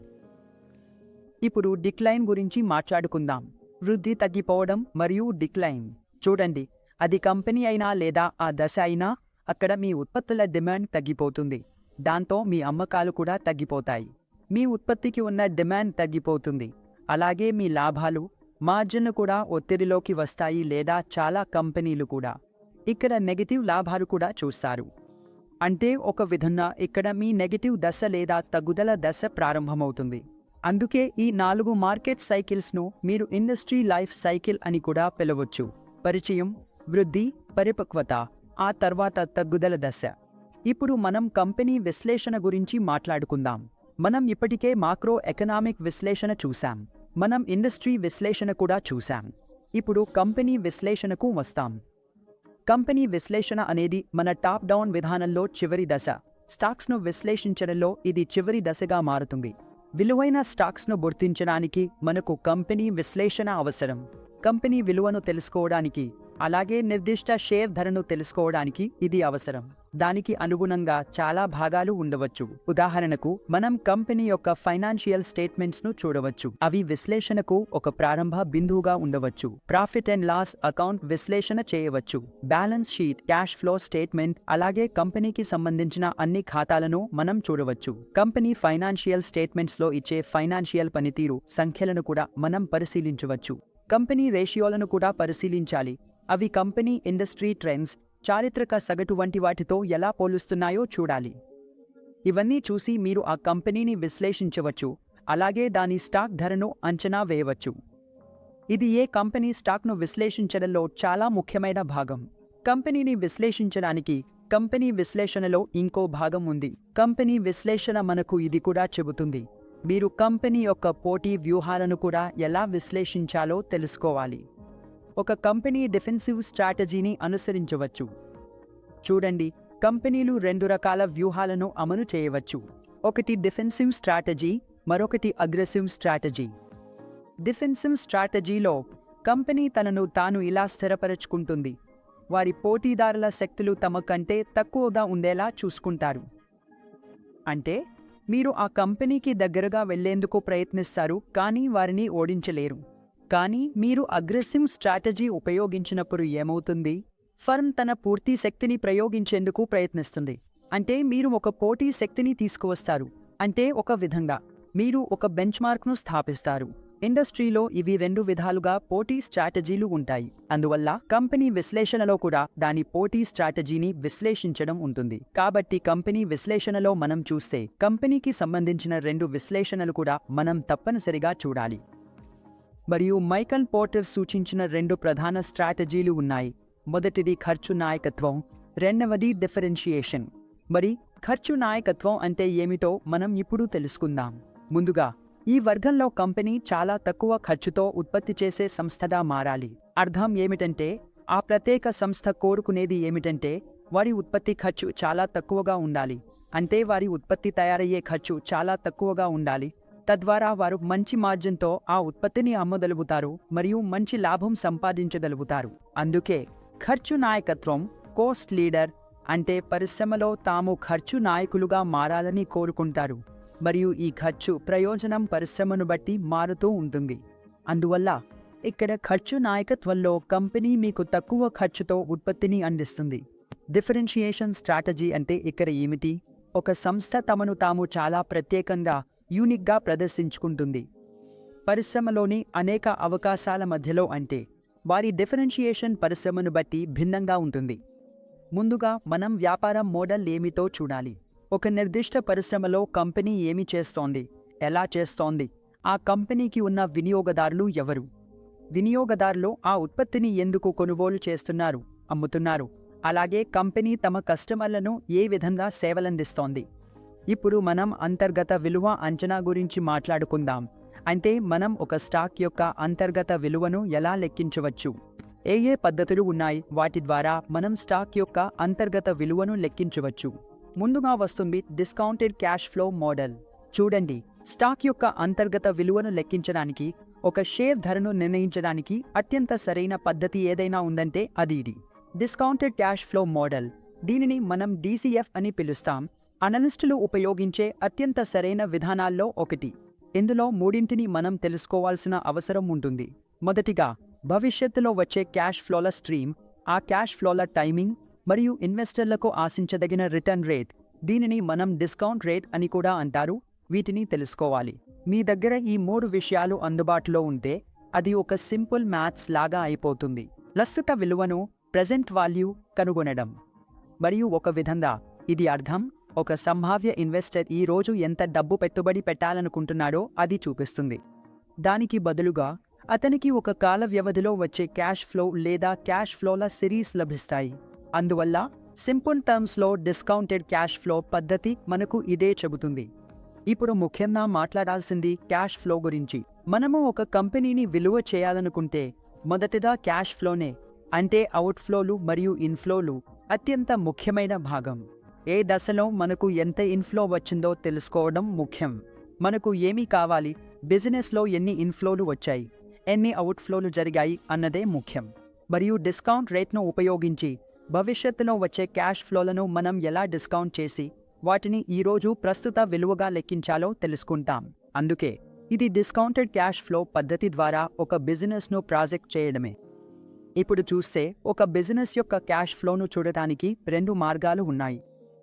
ఇప్పుడు డిక్లైన్ గురించి మాట్లాడుకుందాం. వృద్ధి తగ్గిపోవడం మరియు డిక్లైన్. చూడండి, అది కంపెనీ అయినా లేదా ఆ దశ అయినా, అక్కడ మీ ఉత్పత్తుల డిమాండ్ తగ్గిపోతుంది. దాంతో మీ అమ్మకాలు కూడా తగ్గిపోతాయి. మీ ఉత్పత్తికి ఉన్న డిమాండ్ తగ్గిపోతుంది. అలాగే మీ లాభాలు, మార్జిన్లు కూడా ఒత్తిడిలోకి వస్తాయి, లేదా చాలా కంపెనీలు కూడా ఇక్కడ నెగటివ్ లాభాలు కూడా చూస్తారు. అంటే ఒక విధంగా ఇక్కడ మీ నెగటివ్ దశ లేదా తగ్గుదల దశ ప్రారంభమవుతుంది. అందుకే ఈ 4 మార్కెట్ సైకిల్స్ను మీరు ఇండస్ట్రీ లైఫ్ సైకిల్ అని కూడా పిలవచ్చు. పరిచయం, వృద్ధి, పరిపక్వత, ఆ తర్వాత తగ్గుదల దశ. ఇప్పుడు మనం కంపెనీ విశ్లేషణ గురించి మాట్లాడుకుందాం. మనం ఇప్పటికే మాక్రో ఎకనామిక్ విశ్లేషణ చూశాం. మనం ఇండస్ట్రీ విశ్లేషణ కూడా చూశాం. ఇప్పుడు కంపెనీ విశ్లేషణకు వస్తాం. కంపెనీ విశ్లేషణ అనేది మన టాప్ డౌన్ విధానంలో చివరి దశ. స్టాక్స్ను విశ్లేషించడంలో ఇది చివరి దశగా మారుతుంది. విలువైన స్టాక్స్ను గుర్తించడానికి మనకు కంపెనీ విశ్లేషణ అవసరం. కంపెనీ విలువను తెలుసుకోవడానికి, అలాగే నిర్దిష్ట షేర్ ధరను తెలుసుకోవడానికి ఇది అవసరం. దానికి అనుగుణంగా చాలా భాగాలు ఉండవచ్చు. ఉదాహరణకు, మనం కంపెనీ యొక్క ఫైనాన్షియల్ స్టేట్మెంట్స్ను చూడవచ్చు. అవి విశ్లేషణకు ఒక ప్రారంభ బిందువుగా ఉండవచ్చు. ప్రాఫిట్ అండ్ లాస్ అకౌంట్ విశ్లేషణ చేయవచ్చు. Balance sheet, cash flow statement, అలాగే కంపెనీకి సంబంధించిన అన్ని ఖాతాలను మనం చూడవచ్చు. కంపెనీ ఫైనాన్షియల్ స్టేట్మెంట్స్లో ఇచ్చే ఫైనాన్షియల్ పనితీరు సంఖ్యలను కూడా మనం పరిశీలించవచ్చు. కంపెనీ రేషియోలను కూడా పరిశీలించాలి. అవి కంపెనీ ఇండస్ట్రీ ట్రెండ్స్, చారిత్రక సగటు వంటి వాటితో ఎలా పోలుస్తున్నాయో చూడాలి. ఇవన్నీ చూసి మీరు ఆ కంపెనీని విశ్లేషించవచ్చు, అలాగే దాని స్టాక్ ధరను అంచనా వేయవచ్చు. ఇది ఏ కంపెనీ స్టాక్ను విశ్లేషించడంలో చాలా ముఖ్యమైన భాగం. కంపెనీని విశ్లేషించడానికి కంపెనీ విశ్లేషణలో ఇంకో భాగం ఉంది. కంపెనీ విశ్లేషణ మనకు ఇది కూడా చెబుతుంది. మీరు కంపెనీ యొక్క పోటీ వ్యూహాలను కూడా ఎలా విశ్లేషించాలో తెలుసుకోవాలి. ఒక కంపెనీ డిఫెన్సివ్ స్ట్రాటజీని అనుసరించవచ్చు. చూడండి, కంపెనీలు రెండు రకాల వ్యూహాలను అమలు చేయవచ్చు. ఒకటి డిఫెన్సివ్ స్ట్రాటజీ, మరొకటి అగ్రెసివ్ స్ట్రాటజీ. డిఫెన్సివ్ స్ట్రాటజీలో కంపెనీ తనను తాను ఇలా స్థిరపరచుకుంటుంది. వారి పోటీదారుల శక్తులు తమ కంటే తక్కువగా ఉండేలా చూసుకుంటారు. అంటే మీరు ఆ కంపెనీకి దగ్గరగా వెళ్లేందుకు ప్రయత్నిస్తారు, కానీ వారిని ఓడించలేరు. కానీ మీరు అగ్రెసివ్ స్ట్రాటజీ ఉపయోగించినప్పుడు ఏమవుతుంది? ఫర్మ్ తన పూర్తి శక్తిని ప్రయోగించేందుకు ప్రయత్నిస్తుంది. అంటే మీరు ఒక పోటీ శక్తిని తీసుకువస్తారు. అంటే ఒక విధంగా మీరు ఒక బెంచ్మార్క్ను స్థాపిస్తారు. ఇండస్ట్రీలో ఇవి రెండు విధాలుగా పోటీ స్ట్రాటజీలు ఉంటాయి. అందువల్ల కంపెనీ విశ్లేషణలో కూడా దాని పోటీ స్ట్రాటజీని విశ్లేషించడం ఉంటుంది. కాబట్టి కంపెనీ విశ్లేషణలో మనం చూస్తే కంపెనీకి సంబంధించిన రెండు విశ్లేషణలు కూడా మనం తప్పనిసరిగా చూడాలి. మరియు మైకల్ పోర్టర్ సూచించిన రెండు ప్రధాన స్ట్రాటజీలు ఉన్నాయి. మొదటిది ఖర్చు నాయకత్వం, రెండవది డిఫరెన్షియేషన్. మరి ఖర్చు నాయకత్వం అంటే ఏమిటో మనం ఇప్పుడు తెలుసుకుందాం. ముందుగా, ఈ వర్గంలో కంపెనీ చాలా తక్కువ ఖర్చుతో ఉత్పత్తి చేసే సంస్థగా మారాలి. అర్థం ఏమిటంటే, ఆ ప్రత్యేక సంస్థ కోరుకునేది ఏమిటంటే వారి ఉత్పత్తి ఖర్చు చాలా తక్కువగా ఉండాలి. అంటే వారి ఉత్పత్తి తయారయ్యే ఖర్చు చాలా తక్కువగా ఉండాలి. తద్వారా వారు మంచి మార్జిన్తో ఆ ఉత్పత్తిని అమ్మగలుగుతారు మరియు మంచి లాభం సంపాదించగలుగుతారు. అందుకే ఖర్చు నాయకత్వం, కోస్ట్ లీడర్ అంటే పరిశ్రమలో తాము ఖర్చు నాయకులుగా మారాలని కోరుకుంటారు. మరియు ఈ ఖర్చు ప్రయోజనం పరిశ్రమను బట్టి మారుతూ ఉంటుంది. అందువల్ల ఇక్కడ ఖర్చు నాయకత్వంలో కంపెనీ మీకు తక్కువ ఖర్చుతో ఉత్పత్తిని అందిస్తుంది. డిఫరెన్షియేషన్ స్ట్రాటజీ అంటే ఇక్కడ ఏమిటి? ఒక సంస్థ తమను తాము చాలా ప్రత్యేకంగా, యూనిక్గా ప్రదర్శించుకుంటుంది. పరిశ్రమలోని అనేక అవకాశాల మధ్యలో, అంటే వారి డిఫరెన్షియేషన్ పరిశ్రమను బట్టి భిన్నంగా ఉంటుంది. ముందుగా మనం వ్యాపారం మోడల్ ఏమిటో చూడాలి. ఒక నిర్దిష్ట పరిశ్రమలో కంపెనీ ఏమి చేస్తోంది, ఎలా చేస్తోంది, ఆ కంపెనీకి ఉన్న వినియోగదారులు ఎవరు, వినియోగదారులు ఆ ఉత్పత్తిని ఎందుకు కొనుగోలు చేస్తున్నారు, అమ్ముతున్నారు, అలాగే కంపెనీ తమ కస్టమర్లను ఏ విధంగా సేవలందిస్తోంది. ఇప్పుడు మనం అంతర్గత విలువ అంచనా గురించి మాట్లాడుకుందాం. అంటే మనం ఒక స్టాక్ యొక్క అంతర్గత విలువను ఎలా లెక్కించవచ్చు. ఏ పద్ధతులు ఉన్నాయి, వాటి ద్వారా మనం స్టాక్ యొక్క అంతర్గత విలువను లెక్కించవచ్చు. ముందుగా వస్తుంది డిస్కౌంటెడ్ క్యాష్ ఫ్లో మోడల్. చూడండి, స్టాక్ యొక్క అంతర్గత విలువను లెక్కించడానికి, ఒక షేర్ ధరను నిర్ణయించడానికి అత్యంత సరైన పద్ధతి ఏదైనా ఉందంటే అది ఇది, డిస్కౌంటెడ్ క్యాష్ ఫ్లో మోడల్. దీనిని మనం DCF అని పిలుస్తాం. అనలిస్టులు ఉపయోగించే అత్యంత సరైన విధానాల్లో ఒకటి. ఇందులో మూడింటిని మనం తెలుసుకోవాల్సిన అవసరం ఉంటుంది. మొదటిగా, భవిష్యత్తులో వచ్చే క్యాష్ ఫ్లోల స్ట్రీమ్, ఆ క్యాష్ ఫ్లోల టైమింగ్ మరియు ఇన్వెస్టర్లకు ఆశించదగిన రిటర్న్ రేట్. దీనిని మనం డిస్కౌంట్ రేట్ అని కూడా అంటారు. వీటిని తెలుసుకోవాలి. మీ దగ్గర ఈ మూడు విషయాలు అందుబాటులో ఉంటే అది ఒక సింపుల్ మ్యాథ్స్ లాగా అయిపోతుంది. ప్రస్తుత విలువను, ప్రెజెంట్ వాల్యూ కనుగొనడం. మరియు ఒక విధంగా ఇది అర్థం, ఒక సంభావ్య ఇన్వెస్టర్ ఈ రోజు ఎంత డబ్బు పెట్టుబడి పెట్టాలనుకుంటున్నాడో అది చూపిస్తుంది. దానికి బదులుగా అతనికి ఒక కాల వ్యవధిలో వచ్చే క్యాష్ ఫ్లో లేదా క్యాష్ ఫ్లోల సిరీస్ లభిస్తాయి. అందువల్ల సింపుల్ టర్మ్స్లో డిస్కౌంటెడ్ క్యాష్ ఫ్లో పద్ధతి మనకు ఇదే చెబుతుంది. ఇప్పుడు ముఖ్యంగా మాట్లాడాల్సింది క్యాష్ ఫ్లో గురించి. మనము ఒక కంపెనీని విలువ చేయాలనుకుంటే మొదటిగా క్యాష్ ఫ్లోనే, అంటే అవుట్ఫ్లోలు మరియు ఇన్ఫ్లోలు అత్యంత ముఖ్యమైన భాగం. ఏ దశలో మనకు ఎంత ఇన్ఫ్లో వచ్చిందో తెలుసుకోవడం ముఖ్యం. మనకు ఏమి కావాలి, బిజినెస్లో ఎన్ని ఇన్ఫ్లోలు వచ్చాయి, ఎన్ని అవుట్ఫ్లోలు జరిగాయి అన్నదే ముఖ్యం. మరియు డిస్కౌంట్ రేట్ను ఉపయోగించి భవిష్యత్తులో వచ్చే క్యాష్ ఫ్లోలను మనం ఎలా డిస్కౌంట్ చేసి వాటిని ఈరోజు ప్రస్తుత విలువగా లెక్కించాలో తెలుసుకుంటాం. అందుకే ఇది డిస్కౌంటెడ్ క్యాష్ ఫ్లో పద్ధతి ద్వారా ఒక బిజినెస్ను ప్రాజెక్ట్ చేయడమే. ఇప్పుడు చూస్తే ఒక బిజినెస్ యొక్క క్యాష్ ఫ్లోను చూడటానికి 2 మార్గాలు ఉన్నాయి.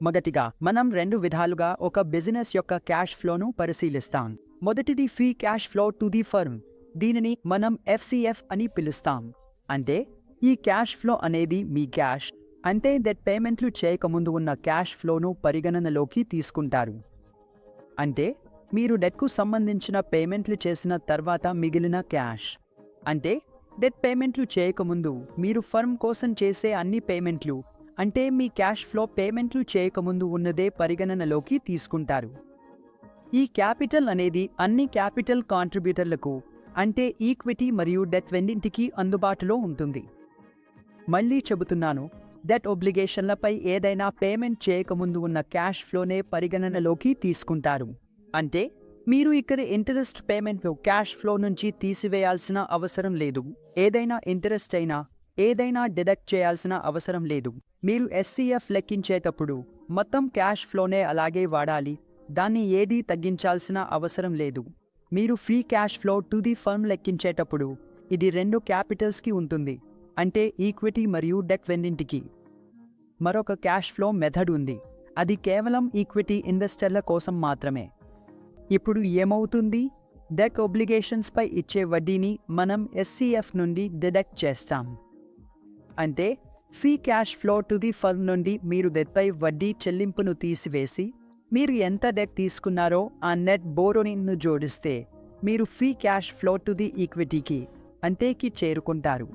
మొదటిగా మనం 2 విధాలుగా ఒక బిజినెస్ యొక్క క్యాష్ ఫ్లోను పరిశీలిస్తాం. మొదటిది free cash flow to the firm. దీనిని మనం FCF అని పిలుస్తాం. అంటే ఈ క్యాష్ ఫ్లో అనేది మీ క్యాష్ అంటే డెట్ పేమెంట్లు చేయకముందు ఉన్న క్యాష్ ఫ్లోను పరిగణనలోకి తీసుకుంటారు. అంటే మీరు డెట్కు సంబంధించిన పేమెంట్లు చేసిన తర్వాత మిగిలిన క్యాష్. అంటే డెట్ పేమెంట్లు చేయకముందు మీరు ఫర్మ్ కోసం చేసే అన్ని పేమెంట్లు అంటే మీ క్యాష్ ఫ్లో పేమెంట్లు చేయకముందు ఉన్నదే పరిగణనలోకి తీసుకుంటారు. ఈ క్యాపిటల్ అనేది అన్ని క్యాపిటల్ కాంట్రిబ్యూటర్లకు అంటే ఈక్విటీ మరియు డెట్ రెండింటికి అందుబాటులో ఉంటుంది. మళ్ళీ చెబుతున్నాను, డెట్ ఒబ్లిగేషన్లపై ఏదైనా పేమెంట్ చేయకముందు ఉన్న క్యాష్ ఫ్లోనే పరిగణనలోకి తీసుకుంటారు. అంటే మీరు ఇక్కడ ఇంట్రెస్ట్ పేమెంట్ క్యాష్ ఫ్లో నుంచి తీసివేయాల్సిన అవసరం లేదు. ఏదైనా ఇంట్రెస్ట్ అయినా ఏదైనా డిడక్ట్ చేయాల్సిన అవసరం లేదు. మీరు SCF లెక్కించేటప్పుడు మొత్తం క్యాష్ ఫ్లోనే అలాగే వాడాలి. దాన్ని ఏదీ తగ్గించాల్సిన అవసరం లేదు. మీరు free cash flow to the firm లెక్కించేటప్పుడు ఇది 2 క్యాపిటల్స్కి ఉంటుంది. అంటే ఈక్విటీ మరియు డెట్ రెండింటికి. మరొక క్యాష్ ఫ్లో మెథడ్ ఉంది. అది కేవలం ఈక్విటీ ఇన్వెస్టర్ల కోసం మాత్రమే. ఇప్పుడు ఏమవుతుంది? డెట్ ఒబ్లిగేషన్స్పై ఇచ్చే వడ్డీని మనం SCF నుండి డిడక్ట్ చేస్తాం. అంటే free cash flow to the firm నుండి మీరు డెట్పై వడ్డీ చెల్లింపును తీసివేసి మీరు ఎంత డెట్ తీసుకున్నారో ఆ నెట్ బోరోనింగ్ను జోడిస్తే మీరు free cash flow to the ఈక్విటీకి అంటేకి చేరుకుంటారు.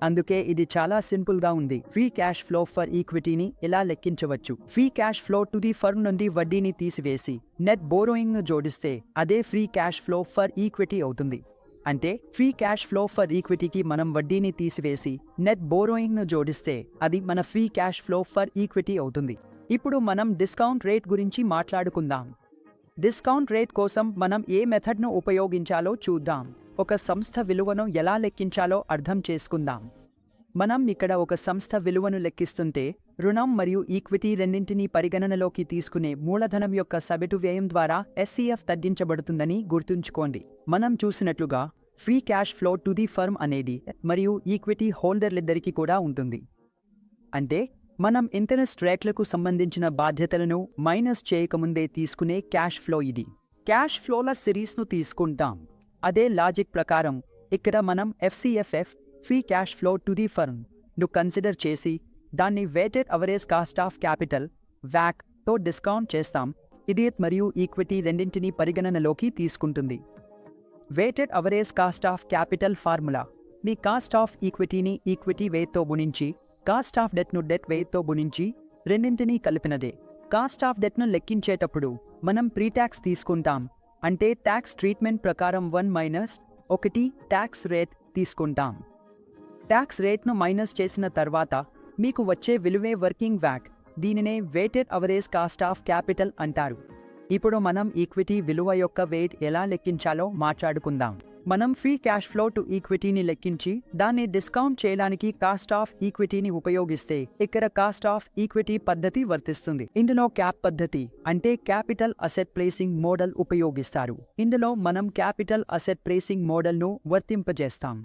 అందుకే ఇది చాలా సింపుల్గా ఉంది. ఫ్రీ క్యాష్ ఫ్లో ఫర్ ఈక్విటీని ఇలా లెక్కించవచ్చు. Free cash flow to the firm నుండి వడ్డీని తీసివేసి నెట్ బోరోయింగ్ను జోడిస్తే అదే free cash flow for equity అవుతుంది. అంటే ఫ్రీ క్యాష్ ఫ్లో ఫర్ ఈక్విటీకి మనం వడ్డీని తీసివేసి నెట్ బోరోయింగ్ను జోడిస్తే అది మన free cash flow for equity అవుతుంది. ఇప్పుడు మనం డిస్కౌంట్ రేట్ గురించి మాట్లాడుకుందాం. డిస్కౌంట్ రేట్ కోసం మనం ఏ మెథడ్ను ఉపయోగించాలో చూద్దాం. ఒక సంస్థ విలువను ఎలా లెక్కించాలో అర్థం చేసుకుందాం. మనం ఇక్కడ ఒక సంస్థ విలువను లెక్కిస్తుంటే రుణం మరియు ఈక్విటీ రెండింటినీ పరిగణనలోకి తీసుకునే మూలధనం యొక్క సగటు వ్యయం ద్వారా SCF తగ్గించబడుతుందని గుర్తుంచుకోండి. మనం చూసినట్లుగా free cash flow to the firm అనేది మరియు ఈక్విటీ హోల్డర్లిద్దరికీ కూడా ఉంటుంది. అంటే మనం ఇంట్రెస్ట్ రేట్లకు సంబంధించిన బాధ్యతలను మైనస్ చేయకముందే తీసుకునే క్యాష్ ఫ్లో ఇది. క్యాష్ ఫ్లోల సిరీస్ను తీసుకుంటాం. అదే లాజిక్ ప్రకారం ఇక్కడ మనం FCFF free cash flow to the firm ను కన్సిడర్ చేసి దాన్ని weighted average cost of capital WACCతో డిస్కౌంట్ చేస్తాం. ఇది మరియు ఈక్విటీ రెండింటినీ పరిగణనలోకి తీసుకుంటుంది. Weighted average cost of capital formula మీ కాస్ట్ ఆఫ్ ఈక్విటీని ఈక్విటీ వెయిట్తో గుణించి కాస్ట్ ఆఫ్ డెట్ను డెట్ వెయిట్తో గుణించి రెండింటినీ కలిపినదే. కాస్ట్ ఆఫ్ డెట్ను లెక్కించేటప్పుడు మనం ప్రీటాక్స్ తీసుకుంటాం. అంటే ట్యాక్స్ ట్రీట్మెంట్ ప్రకారం 1 ట్యాక్స్ రేట్ తీసుకుంటాం. ట్యాక్స్ రేట్ను మైనస్ చేసిన తర్వాత మీకు వచ్చే విలువే వర్కింగ్ WACC. దీనినే weighted average cost of capital అంటారు. ఇప్పుడు మనం ఈక్విటీ విలువ యొక్క వెయిట్ ఎలా లెక్కించాలో మాట్లాడుకుందాం. మనం ఫ్రీ క్యాష్ ఫ్లో టు ఈక్విటీని లెక్కించి దాన్ని డిస్కౌంట్ చేయడానికి కాస్ట్ ఆఫ్ ఈక్విటీని ఉపయోగిస్తే ఇక్కడ కాస్ట్ ఆఫ్ ఈక్విటీ పద్ధతి వర్తిస్తుంది. ఇందులో క్యాప్ పద్ధతి అంటే క్యాపిటల్ అసెట్ ప్లేసింగ్ మోడల్ ఉపయోగిస్తారు. ఇందులో మనం క్యాపిటల్ అసెట్ ప్లేసింగ్ మోడల్ను వర్తింపజేస్తాం.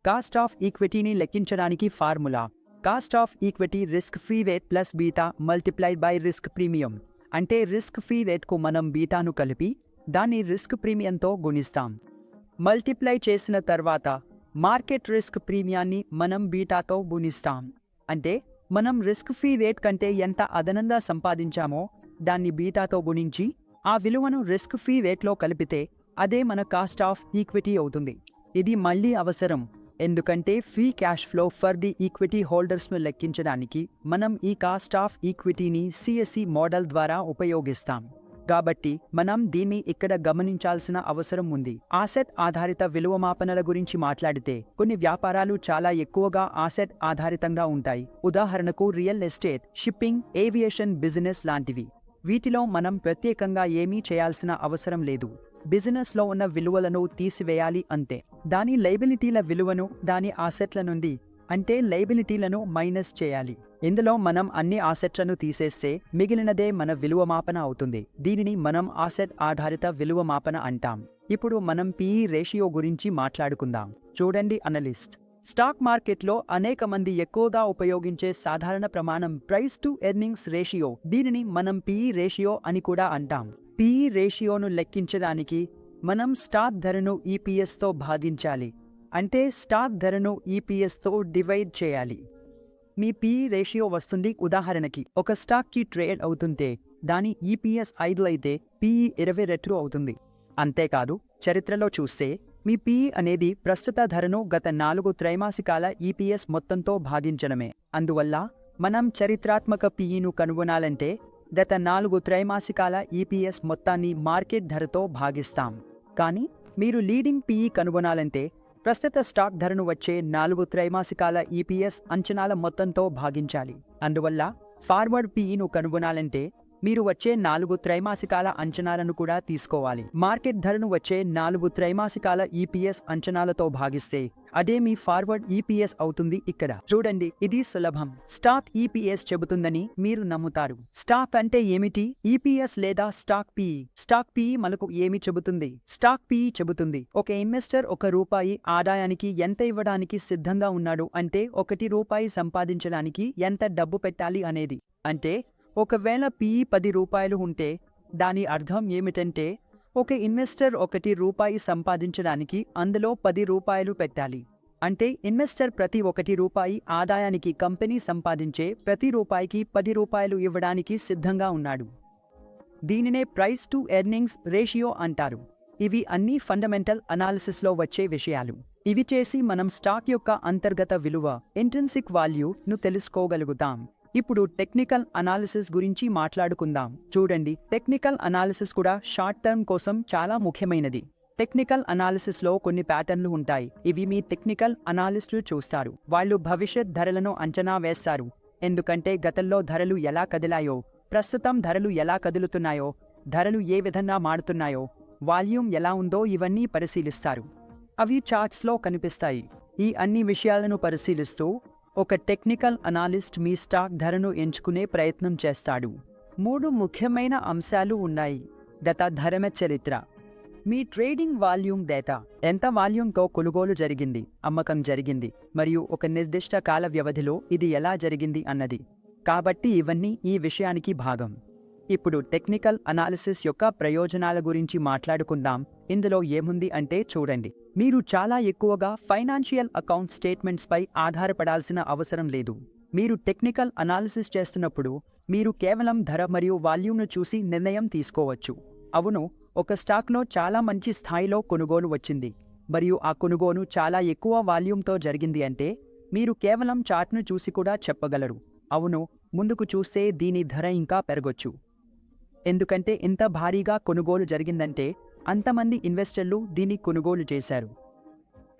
కాస్ట్ ఆఫ్ ఈక్విటీని లెక్కించడానికి formula cost of equity risk free rate plus beta multiplied by risk premium. అంటే రిస్క్ ఫ్రీ రేట్కు మనం బీటాను కలిపి దాన్ని రిస్క్ ప్రీమియంతో గుణిస్తాం. మల్టిప్లై చేసిన తర్వాత మార్కెట్ రిస్క్ ప్రీమియాన్ని మనం బీటాతో గుణిస్తాం. అంటే మనం రిస్క్ ఫ్రీ రేట్ కంటే ఎంత అదనంగా సంపాదించామో దాన్ని బీటాతో గుణించి ఆ విలువను రిస్క్ ఫ్రీ రేట్లో కలిపితే అదే మన కాస్ట్ ఆఫ్ ఈక్విటీ అవుతుంది. ఇది మళ్ళీ అవసరం, ఎందుకంటే free cash flow for the equity హోల్డర్స్ను లెక్కించడానికి మనం ఈ కాస్ట్ ఆఫ్ ఈక్విటీని CSE మోడల్ ద్వారా ఉపయోగిస్తాం. కాబట్టి మనం దీన్ని ఇక్కడ గమనించాల్సిన అవసరం ఉంది. ఆసెట్ ఆధారిత విలువ మాపనల గురించి మాట్లాడితే కొన్ని వ్యాపారాలు చాలా ఎక్కువగా ఆసెట్ ఆధారితంగా ఉంటాయి. ఉదాహరణకు real estate, shipping, aviation business లాంటివి. వీటిలో మనం ప్రత్యేకంగా ఏమీ చేయాల్సిన అవసరం లేదు. బిజినెస్లో ఉన్న విలువలను తీసివేయాలి అంతే. దాని లయబిలిటీల విలువను దాని ఆసెట్ల నుండి అంటే లయబిలిటీలను మైనస్ చేయాలి. ఇందులో మనం అన్ని ఆసెట్లను తీసేస్తే మిగిలినదే మన విలువ మాపన అవుతుంది. దీనిని మనం ఆసెట్ ఆధారిత విలువ మాపన అంటాం. ఇప్పుడు మనం PE రేషియో గురించి మాట్లాడుకుందాం. చూడండి అనలిస్ట్. స్టాక్ మార్కెట్లో అనేక మంది ఎక్కువగా ఉపయోగించే సాధారణ ప్రమాణం ప్రైస్ టు ఎర్నింగ్స్ రేషియో. దీనిని మనం PE రేషియో అని కూడా అంటాం. PE రేషియోను లెక్కించడానికి మనం స్టాక్ ధరను EPSతో భాగించాలి. అంటే స్టాక్ ధరను EPSతో డివైడ్ చేయాలి. మీ PE రేషియో వస్తుంది. ఉదాహరణకి ఒక స్టాక్కి ట్రేడ్ అవుతుంటే దాని EPS 5 అయితే PE 20 రెట్లు అవుతుంది. అంతేకాదు చరిత్రలో చూస్తే మీ PE అనేది ప్రస్తుత ధరను గత 4 త్రైమాసికాల EPS మొత్తంతో భాగించడమే. అందువల్ల మనం చరిత్రాత్మక PEను కనుగొనాలంటే గత 4 త్రైమాసికాల EPS మొత్తాన్ని మార్కెట్ ధరతో భాగిస్తాం. కానీ మీరు లీడింగ్ PE కనుగొనాలంటే ప్రస్తుత స్టాక్ ధరను వచ్చే 4 త్రైమాసికాల EPS అంచనాల మొత్తంతో భాగించాలి. అందువల్ల ఫార్వర్డ్ PEను కనుగొనాలంటే మీరు వచ్చే 4 త్రైమాసికాల అంచనాలను కూడా తీసుకోవాలి. మార్కెట్ ధరను వచ్చే 4 త్రైమాసికాల EPS అంచనాలతో భాగిస్తే అదే మీ ఫార్వర్డ్ EPS అవుతుంది. ఇక్కడ చూడండి, ఇది సులభం. స్టాక్ EPS చెబుతుందని మీరు నమ్ముతారు. స్టాక్ అంటే ఏమిటి? EPS లేదా స్టాక్ PE. స్టాక్ PE మనకు ఏమి చెబుతుంది? స్టాక్ PE చెబుతుంది ఒక ఇన్వెస్టర్ ₹1 ఆదాయానికి ఎంత ఇవ్వడానికి సిద్ధంగా ఉన్నాడు అంటే ₹1 సంపాదించడానికి ఎంత డబ్బు పెట్టాలి అనేది. అంటే ఒకవేళ PE ₹10 ఉంటే దాని అర్థం ఏమిటంటే ఒక ఇన్వెస్టర్ ₹1 సంపాదించడానికి అందులో ₹10 పెట్టాలి. అంటే ఇన్వెస్టర్ ప్రతి ₹1 ఆదాయానికి కంపెనీ సంపాదించే ప్రతి రూపాయికి ₹10 ఇవ్వడానికి సిద్ధంగా ఉన్నాడు. దీనినే ప్రైస్ టు ఎర్నింగ్స్ రేషియో అంటారు. ఇవి అన్ని ఫండమెంటల్ అనాలిసిస్లో వచ్చే విషయాలు. ఇవి చేసి మనం స్టాక్ యొక్క అంతర్గత విలువ ఇంట్రిన్సిక్ వాల్యూను తెలుసుకోగలుగుతాం. ఇప్పుడు టెక్నికల్ అనాలిసిస్ గురించి మాట్లాడుకుందాం. చూడండి, టెక్నికల్ అనాలిసిస్ కూడా షార్ట్ టర్మ్ కోసం చాలా ముఖ్యమైనది. టెక్నికల్ అనాలిసిస్లో కొన్ని ప్యాటర్న్లు ఉంటాయి. ఇవి మీ టెక్నికల్ అనాలిస్టులు చూస్తారు. వాళ్ళు భవిష్యత్ ధరలను అంచనా వేస్తారు. ఎందుకంటే గతంలో ధరలు ఎలా కదిలాయో, ప్రస్తుతం ధరలు ఎలా కదులుతున్నాయో, ధరలు ఏ విధంగా మారుతున్నాయో, వాల్యూమ్ ఎలా ఉందో ఇవన్నీ పరిశీలిస్తారు. అవి చార్ట్స్లో కనిపిస్తాయి. ఈ అన్ని విషయాలను పరిశీలిస్తూ ఒక టెక్నికల్ అనాలిస్ట్ మీ స్టాక్ ధరను ఎంచుకునే ప్రయత్నం చేస్తాడు. 3 ముఖ్యమైన అంశాలు ఉన్నాయి. ధరమ చరిత్ర, మీ ట్రేడింగ్ వాల్యూమ్ డేటా, ఎంత వాల్యూమ్తో కొనుగోలు జరిగింది, అమ్మకం జరిగింది, మరియు ఒక నిర్దిష్ట కాల వ్యవధిలో ఇది ఎలా జరిగింది అన్నది. కాబట్టి ఇవన్నీ ఈ విషయానికి భాగం. ఇప్పుడు టెక్నికల్ అనాలిసిస్ యొక్క ప్రయోజనాల గురించి మాట్లాడుకుందాం. ఇందులో ఏముంది అంటే చూడండి, మీరు చాలా ఎక్కువగా ఫైనాన్షియల్ అకౌంట్ స్టేట్మెంట్స్పై ఆధారపడాల్సిన అవసరం లేదు. మీరు టెక్నికల్ అనాలిసిస్ చేస్తున్నప్పుడు మీరు కేవలం ధర మరియు వాల్యూమ్ను చూసి నిర్ణయం తీసుకోవచ్చు. అవును, ఒక స్టాక్లో చాలా మంచి స్థాయిలో కొనుగోలు వచ్చింది మరియు ఆ కొనుగోలు చాలా ఎక్కువ వాల్యూమ్తో జరిగింది అంటే మీరు కేవలం చార్ట్ను చూసి కూడా చెప్పగలరు, అవును, ముందుకు చూస్తే దీని ధర ఇంకా పెరగొచ్చు. ఎందుకంటే ఇంత భారీగా కొనుగోలు జరిగిందంటే అంతమంది ఇన్వెస్టర్లు దీన్ని కొనుగోలు చేశారు.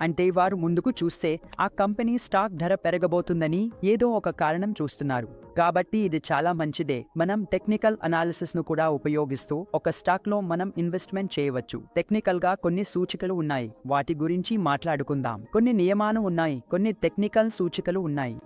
అంటే వారు ముందుకు చూస్తే ఆ కంపెనీ స్టాక్ ధర పెరగబోతుందని ఏదో ఒక కారణం చూస్తున్నారు. కాబట్టి ఇది చాలా మంచిదే. మనం టెక్నికల్ అనాలిసిస్ను కూడా ఉపయోగిస్తూ ఒక స్టాక్లో మనం ఇన్వెస్ట్మెంట్ చేయవచ్చు. టెక్నికల్గా కొన్ని సూచికలు ఉన్నాయి, వాటి గురించి మాట్లాడుకుందాం. కొన్ని నియమాలు ఉన్నాయి, కొన్ని టెక్నికల్ సూచికలు ఉన్నాయి.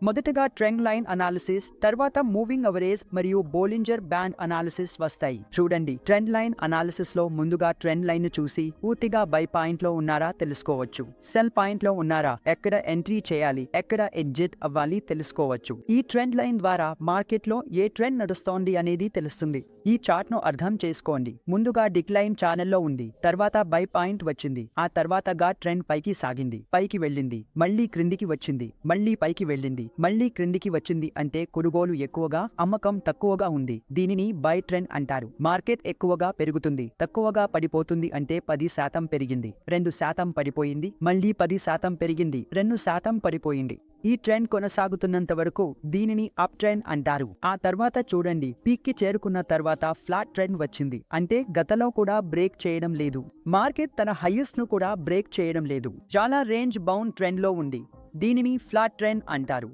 మొదటగా ట్రెండ్ లైన్ అనాలిసిస్, తర్వాత మూవింగ్ అవరేజ్ మరియు బోలింజర్ బ్యాండ్ అనాలిసిస్ వస్తాయి. చూడండి, ట్రెండ్ లైన్ అనాలిసిస్ లో ముందుగా ట్రెండ్ లైన్ ను చూసి పూర్తిగా బై పాయింట్ లో ఉన్నారా తెలుసుకోవచ్చు. సెల్ పాయింట్ లో ఉన్నారా, ఎక్కడ ఎంట్రీ చేయాలి, ఎక్కడ ఎగ్జిట్ అవ్వాలి తెలుసుకోవచ్చు. ఈ ట్రెండ్ లైన్ ద్వారా మార్కెట్ లో ఏ ట్రెండ్ నడుస్తోంది అనేది తెలుస్తుంది. ఈ చార్ట్ ను అర్థం చేసుకోండి. ముందుగా డిక్లైన్ ఛానల్లో ఉంది, తర్వాత బై పాయింట్ వచ్చింది, ఆ తర్వాతగా ట్రెండ్ పైకి సాగింది, పైకి వెళ్ళింది, మళ్లీ క్రిందికి వచ్చింది, మళ్లీ పైకి వెళ్ళింది, మళ్లీ క్రిందికి వచ్చింది అంటే కొనుగోలు ఎక్కువగా, అమ్మకం తక్కువగా ఉంది. దీనిని బై ట్రెండ్ అంటారు. మార్కెట్ ఎక్కువగా పెరుగుతుంది, తక్కువగా పడిపోతుంది అంటే 10% పెరిగింది, 2% పడిపోయింది, మళ్లీ 10% పెరిగింది, 2% పడిపోయింది. ఈ ట్రెండ్ కొనసాగుతున్నంత వరకు దీనిని అప్ ట్రెండ్ అంటారు. ఆ తర్వాత చూడండి, పీక్ కి చేరుకున్న తర్వాత ఫ్లాట్ ట్రెండ్ వచ్చింది, అంటే గతంలో కూడా బ్రేక్ చేయడం లేదు. మార్కెట్ తన హైయెస్ట్ ను కూడా బ్రేక్ చేయడం లేదు, చాలా రేంజ్ బౌండ్ ట్రెండ్ లో ఉంది. దీనిని ఫ్లాట్ ట్రెండ్ అంటారు.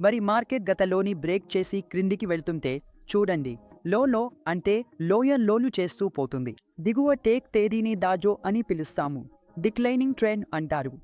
మరి మార్కెట్ గతలోని బ్రేక్ చేసి క్రిందికి వెళ్తుంటే చూడండి, లో అంటే లోయర్ లోలు చేస్తూ పోతుంది. దిగువ టేక్ తేదీని దాజో అని పిలుస్తాము, డిక్లైనింగ్ ట్రెండ్ అంటారు.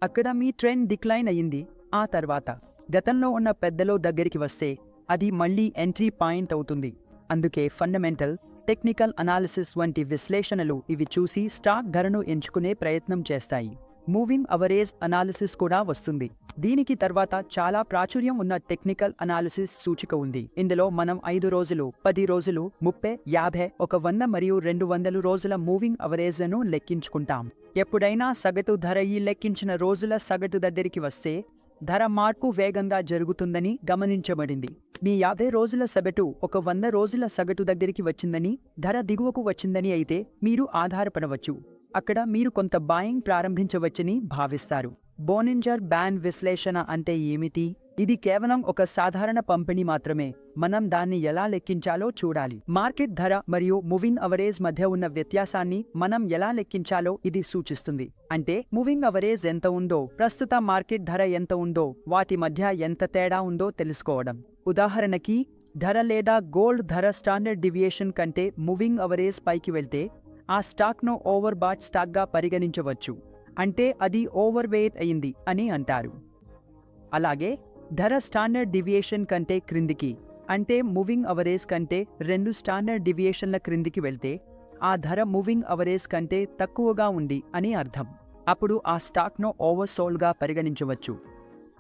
అక్కడ మీ ట్రెండ్ డిక్లైన్ అయ్యింది. ఆ తర్వాత గతంలో ఉన్న పెద్దలో దగ్గరికి వస్తే అది మళ్ళీ ఎంట్రీ పాయింట్ అవుతుంది. అందుకే ఫండమెంటల్, టెక్నికల్ అనాలిసిస్ వంటి విశ్లేషణలు ఇవి చూసి స్టాక్ ధరను ఎంచుకునే ప్రయత్నం చేస్తాయి. మూవింగ్ అవరేజ్ అనాలిసిస్ కూడా వస్తుంది. దీనికి తర్వాత చాలా ప్రాచుర్యం ఉన్న టెక్నికల్ అనాలిసిస్ సూచిక ఉంది. ఇందులో మనం 5 రోజులు, 10 రోజులు, 30, 50, 100 మరియు 200 రోజుల మూవింగ్ అవరేజ్లను లెక్కించుకుంటాం. ఎప్పుడైనా సగటు ధర ఈ లెక్కించిన రోజుల సగటు దగ్గరికి వస్తే ధర మార్పు వేగంగా జరుగుతుందని గమనించబడింది. మీ 50 రోజుల సగటు 100 రోజుల సగటు దగ్గరికి వచ్చిందని, ధర దిగువకు వచ్చిందని అయితే మీరు ఆధారపడవచ్చు. అక్కడ మీరు కొంత బాయింగ్ ప్రారంభించవచ్చని భావిస్తారు. బోలింజర్ బ్యాండ్ విశ్లేషణ అంటే ఏమిటి? ఇది కేవలం ఒక సాధారణ పంపిణీ మాత్రమే. మనం దాన్ని ఎలా లెక్కించాలో చూడాలి. మార్కెట్ ధర మరియు మూవింగ్ అవరేజ్ మధ్య ఉన్న వ్యత్యాసాన్ని మనం ఎలా లెక్కించాలో ఇది సూచిస్తుంది. అంటే మూవింగ్ అవరేజ్ ఎంత ఉందో, ప్రస్తుత మార్కెట్ ధర ఎంత ఉందో, వాటి మధ్య ఎంత తేడా ఉందో తెలుసుకోవడం. ఉదాహరణకి, ధర లేదా గోల్డ్ ధర స్టాండర్డ్ డివియేషన్ కంటే మూవింగ్ అవరేజ్ పైకి వెళ్తే ఆ స్టాక్ను ఓవర్ బాట్ స్టాక్గా పరిగణించవచ్చు, అంటే అది ఓవర్ వెయిట్ అయింది అని అంటారు. అలాగే ధర స్టాండర్డ్ డివియేషన్ కంటే క్రిందికి, అంటే మూవింగ్ అవరేజ్ కంటే 2 స్టాండర్డ్ డివియేషన్ల క్రిందికి వెళ్తే ఆ ధర మూవింగ్ అవరేజ్ కంటే తక్కువగా ఉంది అని అర్థం. అప్పుడు ఆ స్టాక్ను ఓవర్ సోల్డ్గా పరిగణించవచ్చు.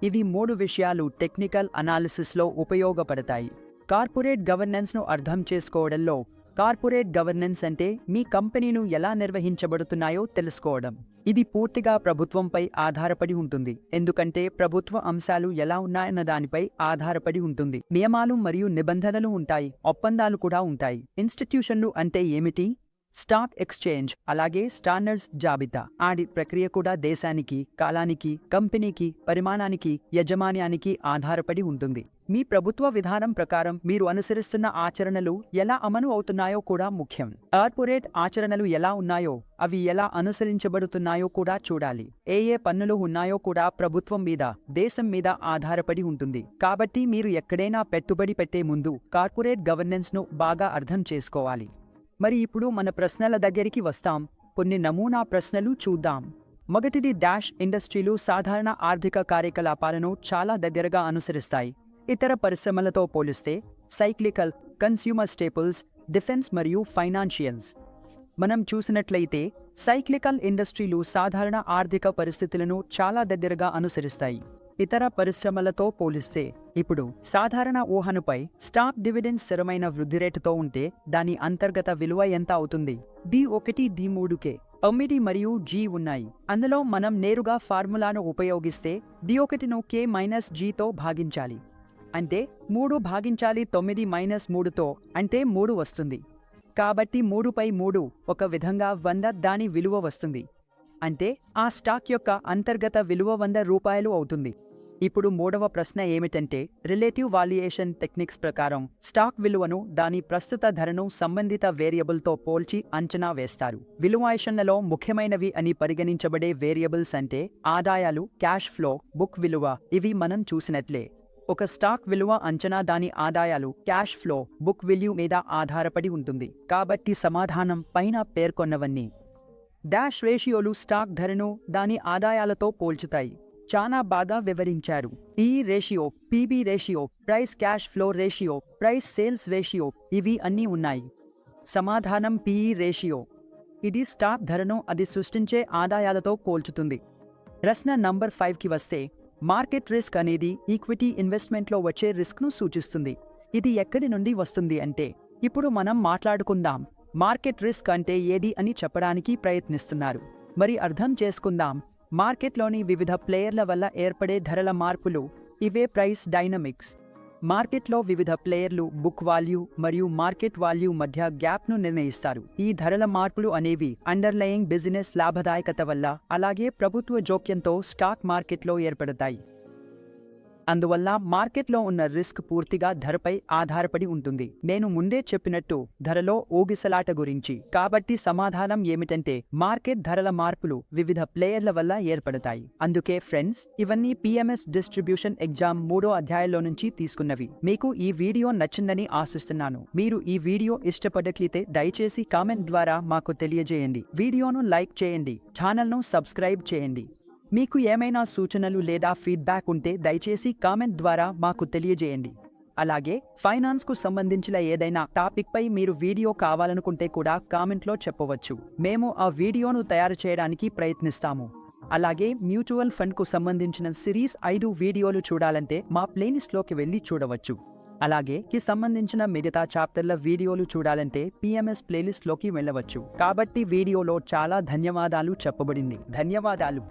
ఇవి 3 విషయాలు టెక్నికల్ అనాలిసిస్లో ఉపయోగపడతాయి. కార్పొరేట్ గవర్నెన్స్ను అర్థం చేసుకోవడంలో, కార్పొరేట్ గవర్నెన్స్ అంటే మీ కంపెనీను ఎలా నిర్వహించబడుతున్నాయో తెలుసుకోవడం. ఇది పూర్తిగా ప్రభుత్వంపై ఆధారపడి ఉంటుంది, ఎందుకంటే ప్రభుత్వ అంశాలు ఎలా ఉన్నాయన్న దానిపై ఆధారపడి ఉంటుంది. నియమాలు మరియు నిబంధనలు ఉంటాయి, ఒప్పందాలు కూడా ఉంటాయి. ఇన్స్టిట్యూషన్లు అంటే ఏమిటి? స్టాక్ ఎక్స్చేంజ్, అలాగే స్టాండర్డ్స్ జాబితా. ఆడిట్ ప్రక్రియ కూడా దేశానికి, కాలానికి, కంపెనీకి, పరిమాణానికి, యజమాన్యానికి ఆధారపడి ఉంటుంది. మీ ప్రభుత్వ విధానం ప్రకారం మీరు అనుసరిస్తున్న ఆచరణలు ఎలా అమలు అవుతున్నాయో కూడా ముఖ్యం. కార్పొరేట్ ఆచరణలు ఎలా ఉన్నాయో, అవి ఎలా అనుసరించబడుతున్నాయో కూడా చూడాలి. ఏ పన్నులు ఉన్నాయో కూడా ప్రభుత్వం మీద, దేశం మీద ఆధారపడి ఉంటుంది. కాబట్టి మీరు ఎక్కడైనా పెట్టుబడి పెట్టే ముందు కార్పొరేట్ గవర్నెన్స్ను బాగా అర్థం చేసుకోవాలి. మరి ఇప్పుడు మన ప్రశ్నల దగ్గరికి వస్తాం. కొన్ని నమూనా ప్రశ్నలు చూద్దాం. మొదటిది, డాష్ ఇండస్ట్రీలు సాధారణ ఆర్థిక కార్యకలాపాలను చాలా దగ్గరగా అనుసరిస్తాయి. ఇతర పరిశ్రమలతో పోలిస్తే సైక్లికల్, కన్స్యూమర్ స్టేపుల్స్, డిఫెన్స్ మరియు ఫైనాన్షియల్స్. మనం చూసినట్లయితే సైక్లికల్ ఇండస్ట్రీలు సాధారణ ఆర్థిక పరిస్థితులను చాలా దగ్గరగా అనుసరిస్తాయి. ఇతర పరిశ్రమలతో పోలిస్తే ఇప్పుడు సాధారణ ఊహనుపై స్టాక్ డివిడెండ్ స్థిరమైన వృద్ధి రేటుతో ఉంటే దాని అంతర్గత విలువ ఎంత అవుతుంది? D1, D3కే 9 మరియు G ఉన్నాయి. అందులో మనం నేరుగా ఫార్ములాను ఉపయోగిస్తే D1ను K-Gతో భాగించాలి, అంటే 3 భాగించాలి 9 - 3తో, అంటే 3 వస్తుంది. కాబట్టి 3/3 ఒక విధంగా 100 దాని విలువ వస్తుంది, అంటే ఆ స్టాక్ యొక్క అంతర్గత విలువ ₹100 అవుతుంది. ఇప్పుడు మూడవ ప్రశ్న ఏమిటంటే, రిలేటివ్ వాల్యుయేషన్ టెక్నిక్స్ ప్రకారం స్టాక్ విలువను దాని ప్రస్తుత ధరను సంబంధిత వేరియబుల్తో పోల్చి అంచనా వేస్తారు. విలువాయేషన్లలో ముఖ్యమైనవి అని పరిగణించబడే వేరియబుల్స్ అంటే ఆదాయాలు, క్యాష్ ఫ్లో, బుక్ విలువ. ఇవి మనం చూసినట్లే ఒక స్టాక్ విలువ అంచనా దాని ఆదాయాలు, క్యాష్ ఫ్లో, బుక్ వాల్యూ మీద ఆధారపడి ఉంటుంది. కాబట్టి సమాధానం పైన పేర్కొన్నవన్నీ. డాష్ రేషియోలు స్టాక్ ధరను దాని ఆదాయాలతో పోల్చుతాయి. చాలా బాగా వివరించారు. ఈ ratio, PB ratio, price cash flow ratio, price sales ratio, ఇవి అన్నీ ఉన్నాయి. సమాధానం పీఈ రేషియో. ఇది స్టాక్ ధరను అది సృష్టించే ఆదాయాలతో పోల్చుతుంది. ప్రశ్న నంబర్ 5కి వస్తే, మార్కెట్ రిస్క్ అనేది ఈక్విటీ ఇన్వెస్ట్మెంట్లో వచ్చే రిస్క్ను సూచిస్తుంది. ఇది ఎక్కడి నుండి వస్తుంది అంటే, ఇప్పుడు మనం మాట్లాడుకుందాం. మార్కెట్ రిస్క్ అంటే ఏది అని చెప్పడానికి ప్రయత్నిస్తున్నారు. మరి అర్థం చేసుకుందాం. మార్కెట్లోని వివిధ ప్లేయర్ల వల్ల ఏర్పడే ధరల మార్పులు, ఇవే ప్రైస్ డైనమిక్స్. మార్కెట్లో వివిధ ప్లేయర్లు బుక్ వాల్యూ మరియు మార్కెట్ వాల్యూ మధ్య గ్యాప్ను నిర్ణయిస్తారు. ఈ ధరల మార్పులు అనేవి అండర్లయింగ్ బిజినెస్ లాభదాయకత వల్ల, అలాగే ప్రభుత్వ జోక్యంతో స్టాక్ మార్కెట్లో ఏర్పడతాయి. అందువల్ల మార్కెట్లో ఉన్న రిస్క్ పూర్తిగా ధరపై ఆధారపడి ఉంటుంది. నేను ముందే చెప్పినట్టు ధరలో ఊగిసలాట గురించి. కాబట్టి సమాధానం ఏమిటంటే మార్కెట్ ధరల మార్పులు వివిధ ప్లేయర్ల వల్ల ఏర్పడతాయి. అందుకే ఫ్రెండ్స్, ఇవన్నీ PMS డిస్ట్రిబ్యూషన్ ఎగ్జామ్ 3వ అధ్యాయంలో నుంచి తీసుకున్నవి. మీకు ఈ వీడియో నచ్చిందని ఆశిస్తున్నాను. మీరు ఈ వీడియో ఇష్టపడట్లయితే దయచేసి కామెంట్ ద్వారా మాకు తెలియజేయండి. వీడియోను లైక్ చేయండి, ఛానల్ను సబ్స్క్రైబ్ చేయండి. మీకు ఏమైనా సూచనలు లేదా ఫీడ్బ్యాక్ ఉంటే దయచేసి కామెంట్ ద్వారా మాకు తెలియజేయండి. అలాగే ఫైనాన్స్కు సంబంధించిన ఏదైనా టాపిక్పై మీరు వీడియో కావాలనుకుంటే కూడా కామెంట్లో చెప్పవచ్చు. మేము ఆ వీడియోను తయారు చేయడానికి ప్రయత్నిస్తాము. అలాగే మ్యూచువల్ ఫండ్కు సంబంధించిన సిరీస్ 5 వీడియోలు చూడాలంటే మా ప్లేలిస్ట్లోకి వెళ్ళి చూడవచ్చు. అలాగే సంబంధించిన మిగతా చాప్టర్ల వీడియోలు చూడాలంటే PMS ప్లేలిస్ట్లోకి వెళ్ళవచ్చు. కాబట్టి వీడియోలో చాలా ధన్యవాదాలు చెప్పబడింది. ధన్యవాదాలు.